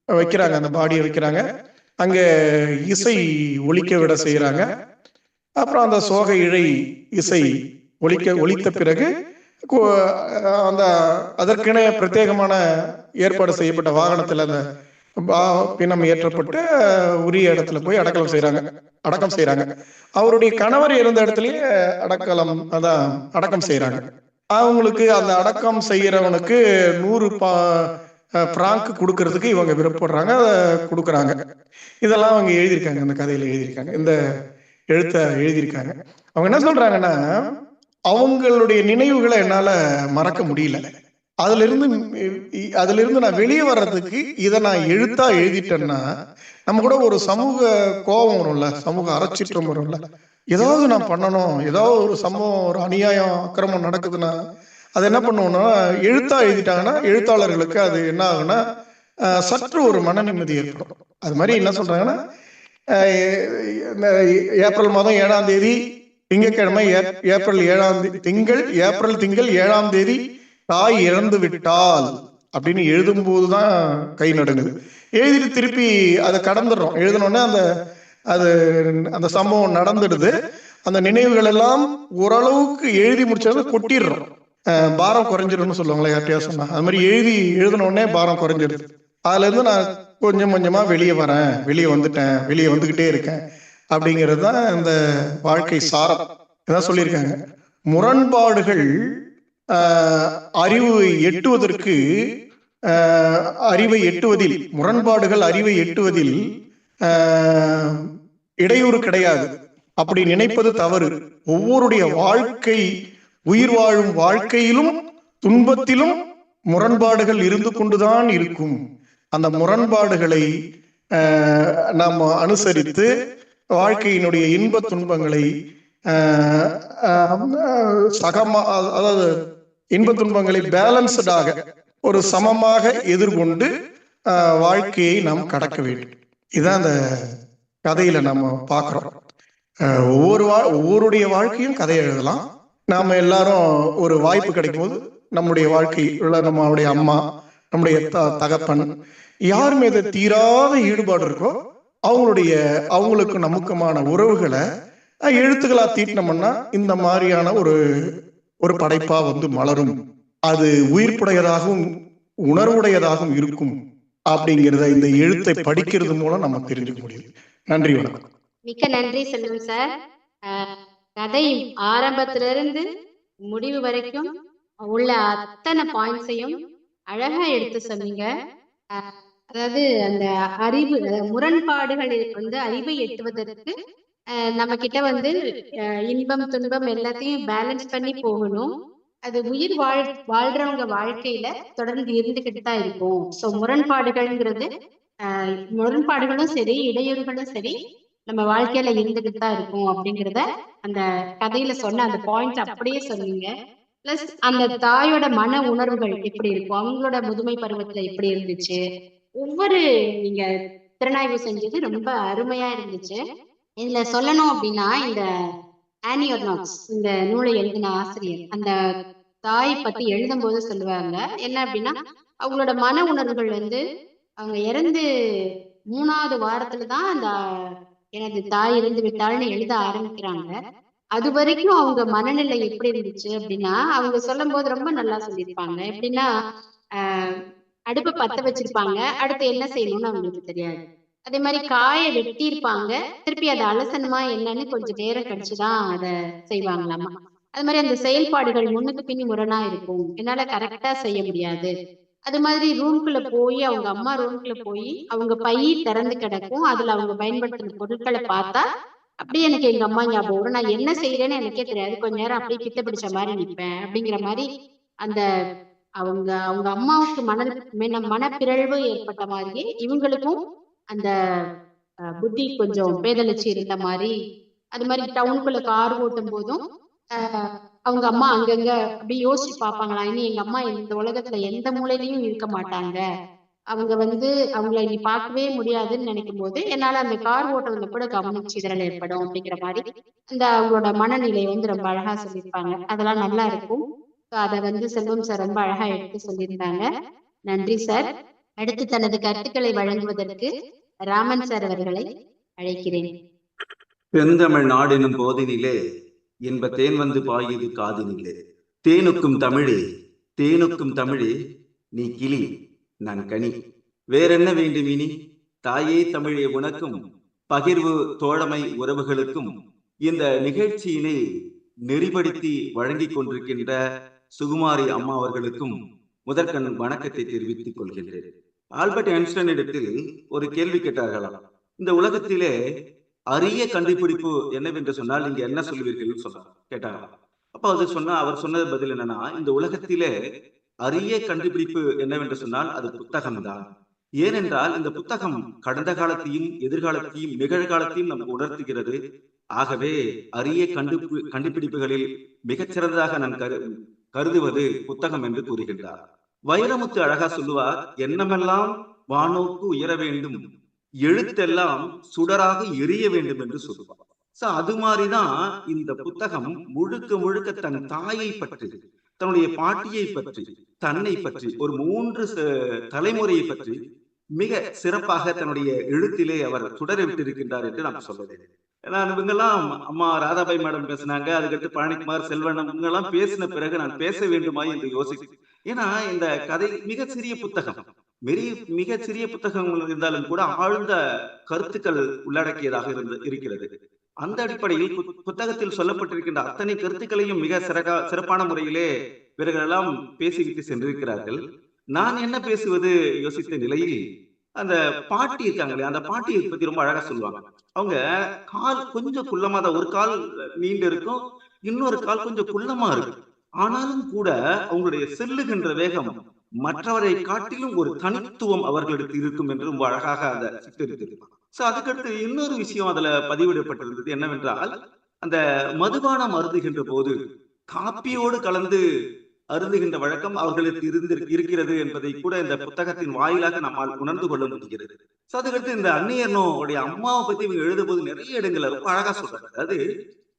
வைக்கிறாங்க, அந்த பாடியை வைக்கிறாங்க. அங்க இசை ஒலிக்க விட செய்யறாங்க. அப்புறம் அந்த சோக இழை இசை ஒலித்த பிறகு அந்த அதற்கென பிரத்யேகமான ஏற்பாடு செய்யப்பட்ட வாகனத்துல அந்த பிணம் ஏற்றப்பட்டு உரிய இடத்துல போய் அடக்கம் செய்யறாங்க. அவருடைய கணவர் இருந்த இடத்துலயே அடக்கம் செய்யறாங்க. அவங்களுக்கு அந்த அடக்கம் செய்யறவனுக்கு 100 பிராங்க் கொடுக்கறதுக்கு இவங்க விருப்பப்படுறாங்க, அதை கொடுக்குறாங்க. இதெல்லாம் அவங்க எழுதியிருக்காங்க, அந்த கதையில எழுதியிருக்காங்க, இந்த எழுத்த எழுதியிருக்காங்க. அவங்க என்ன சொல்றாங்கன்னா, அவங்களுடைய நினைவுகளை என்னால மறக்க முடியல, அதுல இருந்து நான் வெளியே வர்றதுக்கு இதை நான் எழுத்தா எழுதிட்டேன்னா நம்ம கூட ஒரு சமூக கோபம் வரும்ல, சமூக அறச்சீற்றம் வரும்ல, ஏதாவது நான் பண்ணணும், ஏதாவது ஒரு சம்பவம், ஒரு அநியாயம் அக்கிரமம் நடக்குதுன்னா அது என்ன பண்ணுவோம்னா எழுத்தா எழுதிட்டாங்கன்னா எழுத்தாளர்களுக்கு அது என்ன ஆகுன்னா சற்று ஒரு மன நிம்மதி ஏற்படும். அது மாதிரி என்ன சொல்றாங்கன்னா, ஏப்ரல் மாதம் 7ஆம் தேதி திங்கட்கிழமை, ஏப்ரல் 7ஆம் தேதி தாய் இறந்து விட்டால் அப்படின்னு எழுதும் போதுதான் கை நடுங்குது. எழுதிட்டு திருப்பி அதை கடந்துடுறோம். எழுதணும்னா அந்த சம்பவம் நடந்துடுது. அந்த நினைவுகள் எல்லாம் ஓரளவுக்கு எழுதி முடிச்சது கொட்டிடுறோம். பாரம் குறைஞ்சிடும்னு சொல்லுவாங்களே, யார்ட்டையா சொன்னா, அது மாதிரி எழுதணுன்னே பாரம் குறைஞ்சிடுது. அதுல இருந்து நான் கொஞ்சம் கொஞ்சமா வெளியே வந்துகிட்டே இருக்கேன் அப்படிங்கிறது தான் இந்த வாழ்க்கை சாரம். இதான் சொல்லியிருக்காங்க. முரண்பாடுகள் அறிவை எட்டுவதில் இடையூறு கிடையாது. அப்படி நினைப்பது தவறு. ஒவ்வொருடைய வாழ்க்கை, உயிர் வாழும் வாழ்க்கையிலும் துன்பத்திலும் முரண்பாடுகள் இருந்து கொண்டுதான் இருக்கும். அந்த முரண்பாடுகளை நாம் அனுசரித்து வாழ்க்கையினுடைய இன்ப துன்பங்களை அதாவது இன்ப துன்பங்களை பேலன்ஸ்டாக ஒரு சமமாக எதிர்கொண்டு வாழ்க்கையை நாம் கடக்க வேண்டும். இதான் அந்த கதையில நம்ம பார்க்கிறோம். ஒவ்வொருடைய வாழ்க்கையும் கதை எழுதலாம். நாம எல்லாரும் ஒரு வாய்ப்பு கிடைக்கும் போது நம்முடைய வாழ்க்கை உள்ள நம்மளுடைய அம்மா, நம்முடைய தகப்பன், யார் மீது தீராத ஈடுபாடு இருக்கோ அவங்களுக்கு நமக்குமான உறவுகளை எழுத்துக்களா தீட்டினோம்னா இந்த மாதிரியான ஒரு படைப்பா வந்து மலரும். அது உயிர்ப்புடையதாகவும் உணர்வுடையதாகவும் இருக்கும் அப்படிங்கிறத இந்த எழுத்தை படிக்கிறது மூலம் நம்ம தெரிஞ்சுக்க முடியும். நன்றி, வணக்கம். மிக்க நன்றி செல்வம் சார். கதை ஆரம்பத்திலிருந்து முடிவு வரைக்கும் உள்ள அத்தனை பாயிண்ட்ஸையும் அழகா எடுத்து சொன்னீங்க. அதாவது அந்த அறிவு முரண்பாடுகள் வந்து அறிவை எட்டுவதற்கு நம்ம கிட்ட வந்து இன்பம் துன்பம் எல்லாத்தையும் பேலன்ஸ் பண்ணி போகணும். அது உயிர் வாழ்றவங்க வாழ்க்கையில தொடர்ந்து இருந்துகிட்டு தான் இருக்கும். சோ முரண்பாடுகள்ங்கிறது முரண்பாடுகளும் சரி இடையூறுகளும் சரி நம்ம வாழ்க்கையில இருந்துகிட்டு தான் இருக்கும் அப்படிங்கிறத அந்த கதையில சொன்ன அந்த பாயிண்ட் அப்படியே சொன்னீங்க. பிளஸ் அந்த தாயோட மன உணர்வுகள் எப்படி இருக்கும், அவங்களோட முதுமை பருவத்துல எப்படி இருந்துச்சு, ஒவ்வொரு நீங்க திறனாய்வு செஞ்சது ரொம்ப அருமையா இருந்துச்சு. இதுல சொல்லணும் அப்படின்னா இந்த ஆனி எர்னாக்ஸ் இந்த நூலை எழுதின ஆசிரியர் அந்த தாய் பத்தி எழுதும் போது சொல்லுவாங்க என்ன அப்படின்னா, அவங்களோட மன உணர்வுகள் வந்து அவங்க இறந்து 3வது வாரத்துலதான் அந்த எனது தாய் இறந்து விட்டாள்னு எழுத ஆரம்பிக்கிறாங்க. அது வரைக்கும் அவங்க மனநிலை எப்படி இருந்துச்சு அப்படின்னா, அவங்க சொல்லும் போது ரொம்ப நல்லா சொல்லியிருப்பாங்க. எப்படின்னா அடுப்பை பத்த வச்சிருப்பாங்க, அடுத்து என்ன செய்யணும்னு அவங்களுக்கு தெரியாது. அதே மாதிரி காயை வெட்டி இருப்பாங்க, திருப்பி அதை அலசணுமா என்னன்னு கொஞ்சம் நேரம் கழிச்சுதான் அதை செய்வாங்களாமா. அது மாதிரி அந்த செயல்பாடுகள் முன்னுக்கு பின்னி முரணா இருக்கும், என்னால கரெக்டா செய்ய முடியாது. அது மாதிரி ரூம்குள்ள போய் அவங்க அம்மா ரூம்குள்ள போய் அவங்க பை திறந்து கிடக்கும், அதுல அவங்க பயன்படுத்தின பொருட்களை பார்த்தா அப்படியே எனக்கு எங்க அம்மா ஞாபகம் வரும். நான் என்ன செய்யறேன்னு எனக்கே தெரியாது, கொஞ்ச நேரம் அப்படியே பித்த பிடிச்ச மாதிரி நிற்பேன் அப்படிங்கிற மாதிரி அந்த அவங்க அவங்க அம்மாவுக்கு மனப்பிறழ்வு ஏற்பட்ட மாதிரியே இவங்களுக்கும் அந்த புத்தி கொஞ்சம் பேதளிச்சு இருந்த மாதிரி. அது மாதிரி டவுனுக்குள்ள கார் ஓட்டும் போதும் அவங்க அம்மா அங்கங்க அப்படியே யோசிச்சு பார்ப்பாங்களா, இனி எங்க அம்மா இந்த உலகத்துல எந்த மூலையிலயும் இருக்க மாட்டாங்க, அவங்க வந்து அவங்களை இனி பார்க்கவே முடியாதுன்னு நினைக்கும் போது என்னால அந்த கார் ஓட்டுறதுல கூட கவனச்சிதறல் ஏற்படும் அப்படிங்கிற மாதிரி அந்த அவங்களோட மனநிலை வந்து ரொம்ப அழகா சொல்லியிருப்பாங்க. அதெல்லாம் நல்லா இருக்கும். அதை வந்து செல்வம் சார் ரொம்ப அழகா எடுத்து சொல்லியிருந்தாங்க. நன்றி சார். அடுத்து தனது கருத்துக்களை வழங்குவதற்கு ராமன் சார் அவர்களை அழைக்கிறேன். பெருந்தமிழ் நாடெனும் போதினிலே என்ப தேன் வந்து பாயுது காதினிலே, தேனுக்கும் தமிழே தேனுக்கும் தமிழே நீ கிளி நான் கனி, வேறென்ன வேண்டும் இனி, தாயே தமிழே உனக்கும் பகிர்வு தோழமை உறவுகளுக்கும் இந்த நிகழ்ச்சியினை நெறிப்படுத்தி வழங்கிக் கொண்டிருக்கின்ற சுகுமாரி அம்மா அவர்களுக்கும் முதற்கண் வணக்கத்தை தெரிவித்துக் கொள்கின்றேன். ஆல்பர்ட் ஐன்ஸ்டைன் இடத்தில் ஒரு கேள்வி கேட்டார்களாம், இந்த உலகத்திலே அரிய கண்டுபிடிப்பு என்னவென்று சொன்னால் நீங்க என்ன சொல்வீர்கள் சொன்னார் கேட்டாங்களாம். அப்ப அது சொன்னா அவர் சொன்னது பதில் என்னன்னா, இந்த உலகத்திலே அரிய கண்டுபிடிப்பு என்னவென்று சொன்னால் அது புத்தகம்தான். ஏனென்றால் இந்த புத்தகம் கடந்த காலத்தையும் எதிர்காலத்தையும் நிகழ்காலத்தையும் நமக்கு உணர்த்துகிறது. ஆகவே அரிய கண்டுபிடிப்புகளில் மிகச்சிறந்ததாக நான் கருதுவது புத்தகம் என்று கூறுகின்றார். வைரமுத்து அழகா சொல்லுவார், எண்ணமெல்லாம் வானோக்கு உயர வேண்டும், எழுத்தெல்லாம் சுடராக எரிய வேண்டும் என்று சொல்லுவார். அது மாதிரிதான் இந்த புத்தகம் முழுக்க முழுக்க தன் தாயை பற்றி, தன்னுடைய பாட்டியை பற்றி, தன்னை பற்றி, ஒரு 3 தலைமுறையை பற்றி மிக சிறப்பாக தன்னுடைய எழுத்திலே அவர் சுடர விட்டிருக்கின்றார் என்று நாம் சொல்லுவேன். ஏன்னா இவங்கெல்லாம் அம்மா ராதாபாய் மேடம் பேசினாங்க, அதுக்கடுத்து பழனிக்குமார், செல்வண்ணம் இவங்கெல்லாம் பேசின பிறகு நான் பேச வேண்டுமா என்று யோசிக்கிறேன். ஏன்னா இந்த கதை மிக சிறிய புத்தகம், மிக சிறிய புத்தகங்கள் இருந்தாலும் கூட ஆழ்ந்த கருத்துக்கள் உள்ளடக்கியதாக இருக்கிறது. அந்த அடிப்படையில் புத்தகத்தில் சொல்லப்பட்டிருக்கின்ற அத்தனை கருத்துக்களையும் மிக சிறப்பான முறையிலே இவர்களெல்லாம் பேசிவிட்டு சென்றிருக்கிறார்கள். நான் என்ன பேசுவது யோசித்த நிலையில் அந்த பாட்டி இருக்காங்களே, அந்த பாட்டியை பத்தி ரொம்ப அழகா சொல்லுவாங்க. அவங்க கால் கொஞ்சம் குள்ளமா தான், ஒரு கால் நீண்டு இருக்கும், இன்னொரு கால் கொஞ்சம் குள்ளமா இருக்கு. ஆனாலும் கூட அவங்களுடைய செல்லுகின்ற வேகம் மற்றவரை காட்டிலும் ஒரு தனித்துவம் அவர்களுக்கு இருக்கும் என்று ரொம்ப அழகாக அந்த சித்தரித்திருப்பாங்க. அதுக்கடுத்து இன்னொரு விஷயம் அதுல பதிவிடப்பட்டிருந்தது என்னவென்றால், அந்த மதுபானம் அருந்துகின்ற போது காப்பியோடு கலந்து அருந்துகின்ற வழக்கம் அவர்களுக்கு இருக்கிறது என்பதை கூட இந்த புத்தகத்தின் வாயிலாக நம்மால் உணர்ந்து கொள்ள முடிகிறது. அதுக்கடுத்து இந்த அன்னையர்னோடைய அம்மாவை பத்தி இவங்க எழுதும்போது நிறைய இடங்கள்ல ரொம்ப அழகா சொல்றாங்க. அதாவது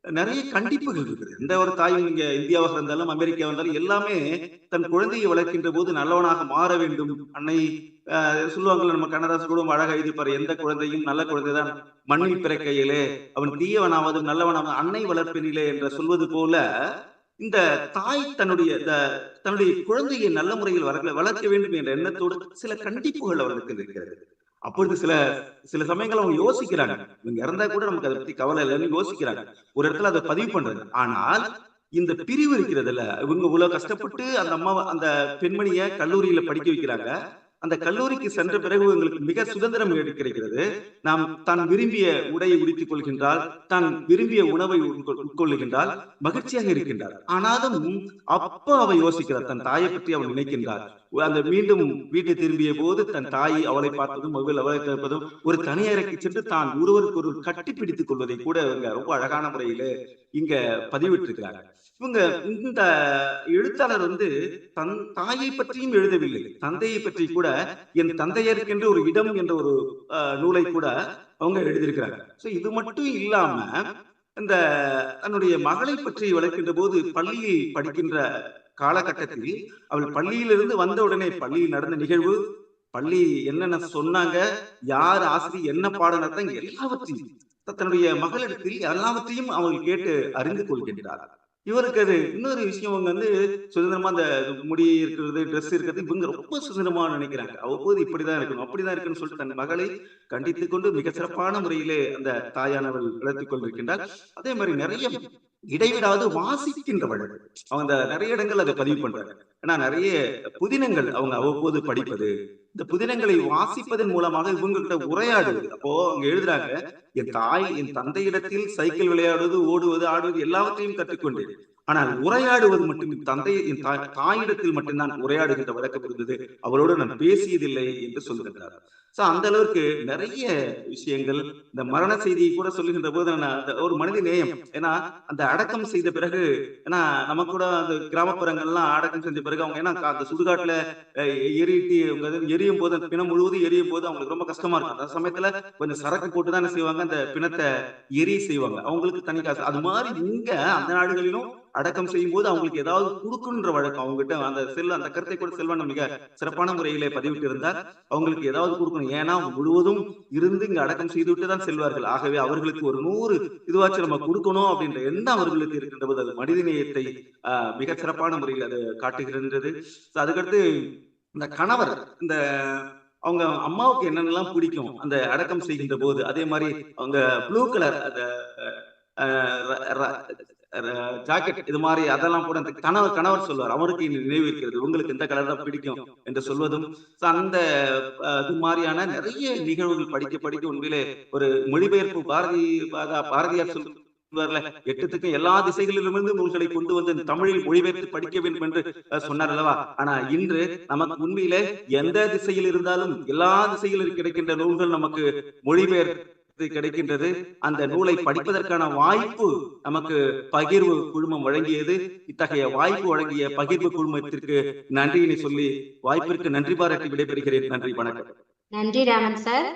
நிறைய கண்டிப்புகள் இருக்குது. எந்த ஒரு தாயும் இங்க இந்தியாவாக இருந்தாலும் அமெரிக்கா இருந்தாலும் எல்லாமே தன் குழந்தையை வளர்க்கின்ற போது நல்லவனாக மாற வேண்டும். அன்னை சொல்லுவாங்கல்ல, நம்ம கண்ணதாசன் கூட அழகா எழுதிப்பாரு, எந்த குழந்தையும் நல்ல குழந்தைதான் மண்ணில் பிறக்கையிலே அவன் தீயவனாவது நல்லவனாவது அன்னை வளர்ப்பினிலே என்று சொல்வது போல, இந்த தாய் தன்னுடைய குழந்தையை நல்ல முறையில் வளர்க்க வேண்டும் என்ற எண்ணத்தோடு சில கண்டிப்புகள் அவர்களுக்கு இருக்கிறது. அப்பொழுது சில சமயங்கள் அவங்க யோசிக்கிறாங்க, இவங்க இறந்தா கூட நமக்கு அதை பத்தி கவலை இல்லைன்னு யோசிக்கிறாங்க, ஒரு இடத்துல அதை பதிவு பண்றாங்க. ஆனால் இந்த பிரிவு இருக்கிறதுல இவங்க இவ்வளவு கஷ்டப்பட்டு அந்த அம்மா அந்த பெண்மணிய கல்லூரியில படிக்க வைக்கிறாங்க. அந்த கல்லூரிக்கு சென்ற பிறகு எங்களுக்கு மிக சுதந்திரம் கிடைக்கிறது. நாம் தான் விரும்பிய உடையை உடுத்திக் கொள்கின்றால், தான் விரும்பிய உணவை உட்கொள்ளுகின்றால், மகிழ்ச்சியாக இருக்கின்றார். ஆனாலும் அப்ப அவ யோசிக்கிறார், தன் தாயை பற்றி அவள் நினைக்கின்றார். அந்த மீண்டும் வீட்டை திரும்பிய போது தன் தாய் அவளை பார்ப்பதும் அவளை கேட்பதும், ஒரு தனி அறைக்கு சென்று தான் ஒருவருக்கு ஒரு கட்டி பிடித்துக் கொள்வதை கூட இவங்க ரொம்ப அழகான முறையில இங்க பதிவிட்டிருக்கிறாங்க. இவங்க இந்த எழுத்தாளர் தன் தாயை பற்றியும் எழுதவில்லை, தந்தையை பற்றி கூட, என் தந்தையருக்கென்று ஒரு இடம் என்ற ஒரு நூலை கூட அவங்க எழுதியிருக்கிறாங்க. சோ இது மட்டும் இல்லாம இந்த தன்னுடைய மகளை பற்றி வளர்க்கின்ற போது, பள்ளியில் படிக்கின்ற காலகட்டத்தில் அவள் பள்ளியிலிருந்து வந்த உடனே பள்ளியில் நடந்த நிகழ்வு, பள்ளி என்னென்ன சொன்னாங்க, யார் ஆசிரியர் என்ன பாடம் நடந்தாங்க, எல்லாவற்றையும் தன்னுடைய மகளிடத்தில் எல்லாவற்றையும் அவள் கேட்டு அறிந்து கொள்கின்றார். இவருக்கு அது இன்னொரு விஷயம், அவங்க சுதந்திரமா அந்த முடி இருக்கிறது, ட்ரெஸ் இருக்கிறது, இவங்க ரொம்ப சுதந்திரமா நினைக்கிறாங்க. அவ்வப்போது இப்படிதான் இருக்கணும் அப்படிதான் இருக்குன்னு சொல்லிட்டு தன் மகளை கண்டித்துக் கொண்டு மிக சிறப்பான முறையிலே அந்த தாயானவள் வளர்த்துக் கொண்டிருக்கின்றார். அதே மாதிரி நிறைய இடைவிடாது வாசிக்கின்றவள். அவங்க நிறைய இடங்கள் அதை பதிவு பண்றாங்க. ஏன்னா நிறைய புதினங்கள் அவங்க அவ்வப்போது படிப்பது, இந்த புதினங்களை வாசிப்பதன் மூலமாக இவங்க கிட்ட உரையாடுவது. அப்போ அவங்க எழுதுறாங்க, என் தந்தையிடத்தில் சைக்கிள் விளையாடுவது, ஓடுவது, ஆடுவது எல்லாவற்றையும் கற்றுக்கொண்டேன். ஆனால் உரையாடுவது மட்டும் என் தாயிடத்தில் மட்டும்தான் உரையாடுகின்ற வழக்கம் இருந்தது, அவரோடு நான் பேசியதில்லை என்று சொல்லுகின்றார். சோ அந்த அளவுக்கு நிறைய விஷயங்கள். இந்த மரண செய்தியை கூட சொல்லுகின்ற போது ஒரு மனித நேயம். ஏன்னா அந்த அடக்கம் செய்த பிறகு, ஏன்னா நமக்கு கூட அந்த கிராமப்புறங்கள்லாம் அடக்கம் செஞ்ச பிறகு அவங்க ஏன்னா அந்த சுடுகாட்டுல எரிட்டு எரியும் போது, அந்த பிணம் முழுவதும் எரியும் போது அவங்களுக்கு ரொம்ப கஷ்டமா இருக்கும். அந்த சமயத்துல கொஞ்சம் சரக்கு போட்டு தான் செய்வாங்க, அந்த பிணத்தை செய்வாங்க, அவங்களுக்கு தனி காசு. அது மாதிரி இங்க அந்த நாடுகளிலும் அடக்கம் செய்யும் போது அவங்களுக்கு ஏதாவது கொடுக்குன்ற வழக்கம் அவங்ககிட்ட. அந்த கருத்தை கூட செல்வன் மிக சிறப்பான முறையிலே பதிவிட்டு இருந்தார். அவங்களுக்கு ஏதாவது கொடுக்கணும், ஏன்னா முழுவதும் இருந்து இங்க அடக்கம் செய்து விட்டு தான் செல்வார்கள். ஆகவே அவர்களுக்கு ஒரு 100 இதுவாச்சும் நம்ம கொடுக்கணும் அப்படின்ற எண்ணம் அவர்களுக்கு இருக்கின்ற போது அது மனிதநேயத்தை மிக சிறப்பான முறையில் அது காட்டுகின்றது. அதுக்கடுத்து இந்த கணவர், இந்த அவங்க அம்மாவுக்கு என்னென்னலாம் பிடிக்கும் அந்த அடக்கம் செய்கின்ற போது, அதே மாதிரி அவங்க ப்ளூ கலர் அந்த ஜாக்கெட் இது மாதிரி அதெல்லாம் கூட அந்த கணவர் சொல்வார், அவருக்கு நினைவு இருக்கிறது, உங்களுக்கு எந்த கலர் தான் பிடிக்கும் என்று சொல்வதும். அந்த இது மாதிரியான நிறைய நிகழ்வுகள் படிக்க உண்மையிலே ஒரு மொழிபெயர்ப்பு பாரதியார் சொல்வார்ல, 8 திக்கும் எல்லா திசைகளிலுமிருந்து நூல்களை கொண்டு வந்து தமிழில் மொழிபெயர்த்து படிக்க வேண்டும் என்று சொன்னார் அல்லவா. ஆனா இன்று நமக்கு உண்மையிலே எந்த திசையில் இருந்தாலும் எல்லா திசைகளிலும் கிடைக்கின்ற நூல்கள் நமக்கு மொழிபெயர்த்து கிடைக்கின்றது. அந்த நூலை படிப்பதற்கான வாய்ப்பு நமக்கு பகிர்வு குழுமம் வழங்கியது. இத்தகைய வாய்ப்பு வழங்கிய பகிர்வு குழுமத்திற்கு நன்றியினை சொல்லி வாய்ப்பிற்கு நன்றி பாராட்டி விடைபெறுகிறேன். நன்றி, வணக்கம். நன்றி ராமன் சார்.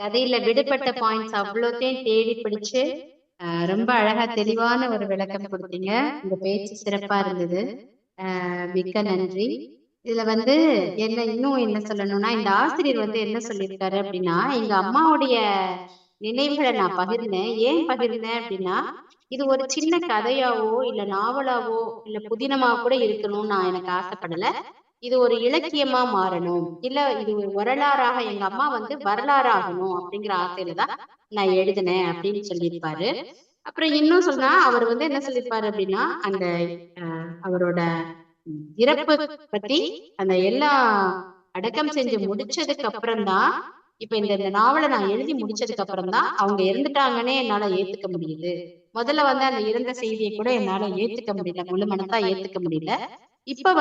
கதையில விடுபட்ட பாயிண்ட்ஸ் அவ்வளோத்தையும் தேடி பிடிச்சு ரொம்ப அழகா தெளிவான ஒரு விளக்கம் கொடுத்தீங்க. உங்க பேச்சு சிறப்பா இருந்தது. மிக்க நன்றி. இதுல என்ன சொல்லணும்னா, இந்த ஆசிரியர் என்ன சொல்லியிருக்காரு அப்படின்னா, எங்க அம்மாவுடைய நினைவுகளை நான் பகிர்ந்தேன். ஏன் பகிர்ந்தேன் அப்படின்னா, இது ஒரு சின்ன கதையாவோ இல்ல நாவலாவோ இல்ல புதினமாவோ கூட இருக்கணும்னு நான் எனக்கு ஆசைப்படல. இது ஒரு இலக்கியமா மாறணும், இல்ல இது ஒரு வரலாறாக எங்க அம்மா வரலாறாகணும் அப்படிங்கிற ஆசையில தான் நான் எழுதினேன் அப்படின்னு சொல்லியிருப்பாரு. அப்புறம் இன்னும் சொன்னா அவர் என்ன சொல்லியிருப்பாரு அப்படின்னா, அந்த அவரோட இறப்பு பத்தி அந்த எல்லா அடக்கம் செஞ்சு முடிச்சதுக்கு அப்புறம் தான், இப்ப இந்த நாவலை நான் எழுதி முடிச்சதுக்கு அப்புறம் தான் அவங்க இறந்துட்டாங்கன்னே என்னால ஏத்துக்க முடியுது. முதல்ல அந்த இறந்த செய்தியை கூட என்னால ஏத்துக்க முடியல, முழு மனசா ஏத்துக்க முடியல. இப்ப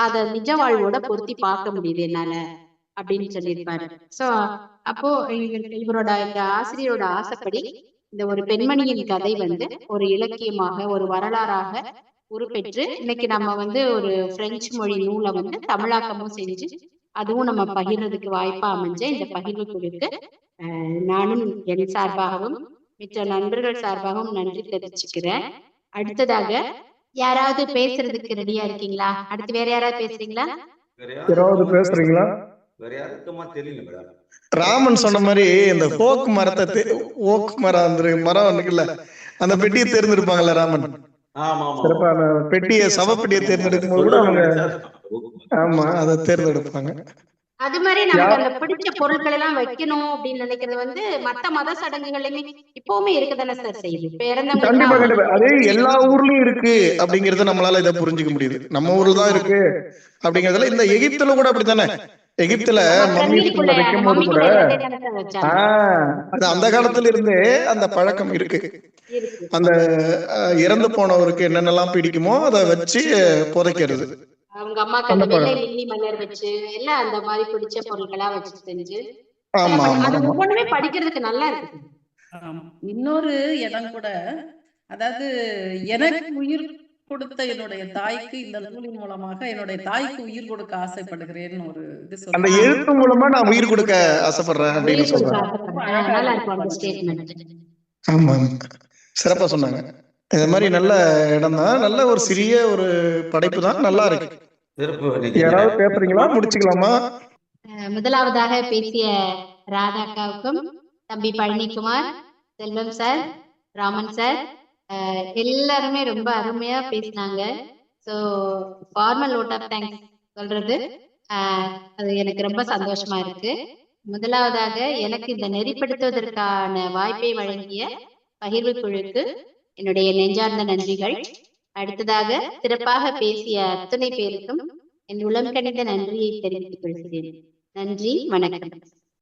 அத நிஜ வாழ்வோட பொருத்தி பார்க்க முடியுது என்னால அப்படின்னு சொல்லியிருப்பாரு. சோ அப்போ இவரோட இந்த ஆசிரியரோட ஆசைப்படி இந்த ஒரு பெண்மணியின் கதை ஒரு இலக்கியமாக ஒரு வரலாறாக உருப்பெற்று இன்னைக்கு நம்ம ஒரு பிரெஞ்சு மொழி நூலை தமிழாக்கமும் செஞ்சு அதுவும் நம்ம பகிர்றதுக்கு வாய்ப்பா அமைஞ்ச இந்த பகிர்வு குழுக்கு நானும் என் சார்பாகவும் மற்ற நண்பர்கள் சார்பாகவும் நன்றி தெரிவிச்சுக்கிறேன். அடுத்ததாக யாராவது பேசுறதுக்கு ரெடியா இருக்கீங்களா? அடுத்து வேற யாராவது பேசுறீங்களா? பேசுறீங்களா? ராமன் சொன்ன மாதிரி இந்த ஓக் மரம் இருக்குல்ல, அந்த பெட்டியை தேர்ந்தெடுப்பாங்கல்ல ராமன். சிறப்பான பெட்டியை, சவப்பெட்டியை தேர்ந்தெடுக்கும் போது கூட அவங்க அதை தேர்ந்தெடுப்பாங்க. அது மாதிரி நமக்கு அந்த பிடிச்ச பொருட்கள் எல்லாம் வைக்கணும் அப்படின்னு நினைக்கிறது மத்த மத சடங்குகளுமே இப்பவுமே இருக்கதானே சார் செய்யுது. கண்டிப்பா கண்டிப்பா, அதே எல்லா ஊர்லயும் இருக்கு அப்படிங்கறத நம்மளால இதை புரிஞ்சுக்க முடியுது. நம்ம ஊர்ல தான் இருக்கு அப்படிங்கறதுல இந்த எகிப்துல கூட அப்படித்தானே, எகிப்துல ஆமா, மம்மி பிரமிடுக்குள்ள அந்த வைக்கும் போது மம்மி கூட கூட எல்லாமே தானே வச்சாங்க. அது அந்த காலத்துல இருந்தே அந்த பழக்கம் இருக்கு. இருக்கு. அந்த இறந்து போனவருக்கு என்னென்னலாம் பிடிக்குமோ அதை வச்சு புதைக்கிறது. அவங்க அம்மாக்கு அந்த அந்த வெள்ளை பழக்கம். லில்லி மலர் வச்சு எல்லாம் அந்த மாதிரி பிடிச்ச பொருட்களா வச்சு செஞ்சு ஆமா ஆமா அது ஆமா. ஒவ்வொன்றுமே படிக்கிறதுக்கு நல்லா இருக்கு. ஆமா. இன்னொரு இடம் கூட, அதாவது எனக்கு உயிர் கொடுத்த என்னுடைய தாய்க்கு இந்த நூலின் மூலமாக என்னுடைய தாய்க்கு உயிர் கொடுக்க ஆசைப்படுகிறேன்னு ஒரு இது அந்த சொல்லுவாங்க. எழுத்து மூலமா நான் உயிர் கொடுக்க ஆசைப்படுறேன் அப்படின்னு உயிர் கொடுக்க சொல்றாங்க. ஆசைப்படுறேன். நல்லா இருக்கும் அந்த ஸ்டேட்மெண்ட். ஆமா ஆமா. சிறப்பா சொன்னாங்க. இந்த மாதிரி நல்ல இடம் தான், நல்ல ஒரு சிறிய ஒரு படைப்பு தான், நல்லா இருக்கு. யாராவது பேசுறீங்களா? முடிச்சுக்கலாமா? முதலாவதாக பேசிய ராதாக்காவுக்கும், தம்பி பழனிக்குமார், செல்வம் சார், ராமன் சார், எல்லாருமே ரொம்ப அருமையா பேசினாங்க. So formal note of thanks சொல்றது அது எனக்கு ரொம்ப சந்தோஷமா இருக்கு. முதலாவதாக எனக்கு இந்த நெறிப்படுத்துவதற்கான வாய்ப்பை வழங்கிய பகிர்வு குழுக்கு என்னுடைய நெஞ்சார்ந்த நன்றிகள். அடுத்ததாக சிறப்பாக பேசிய அத்தனை பேருக்கும் என் உளம் கணிந்த நன்றியை தெரிவித்துக் கொள்கிறேன். நன்றி, வணக்கம்.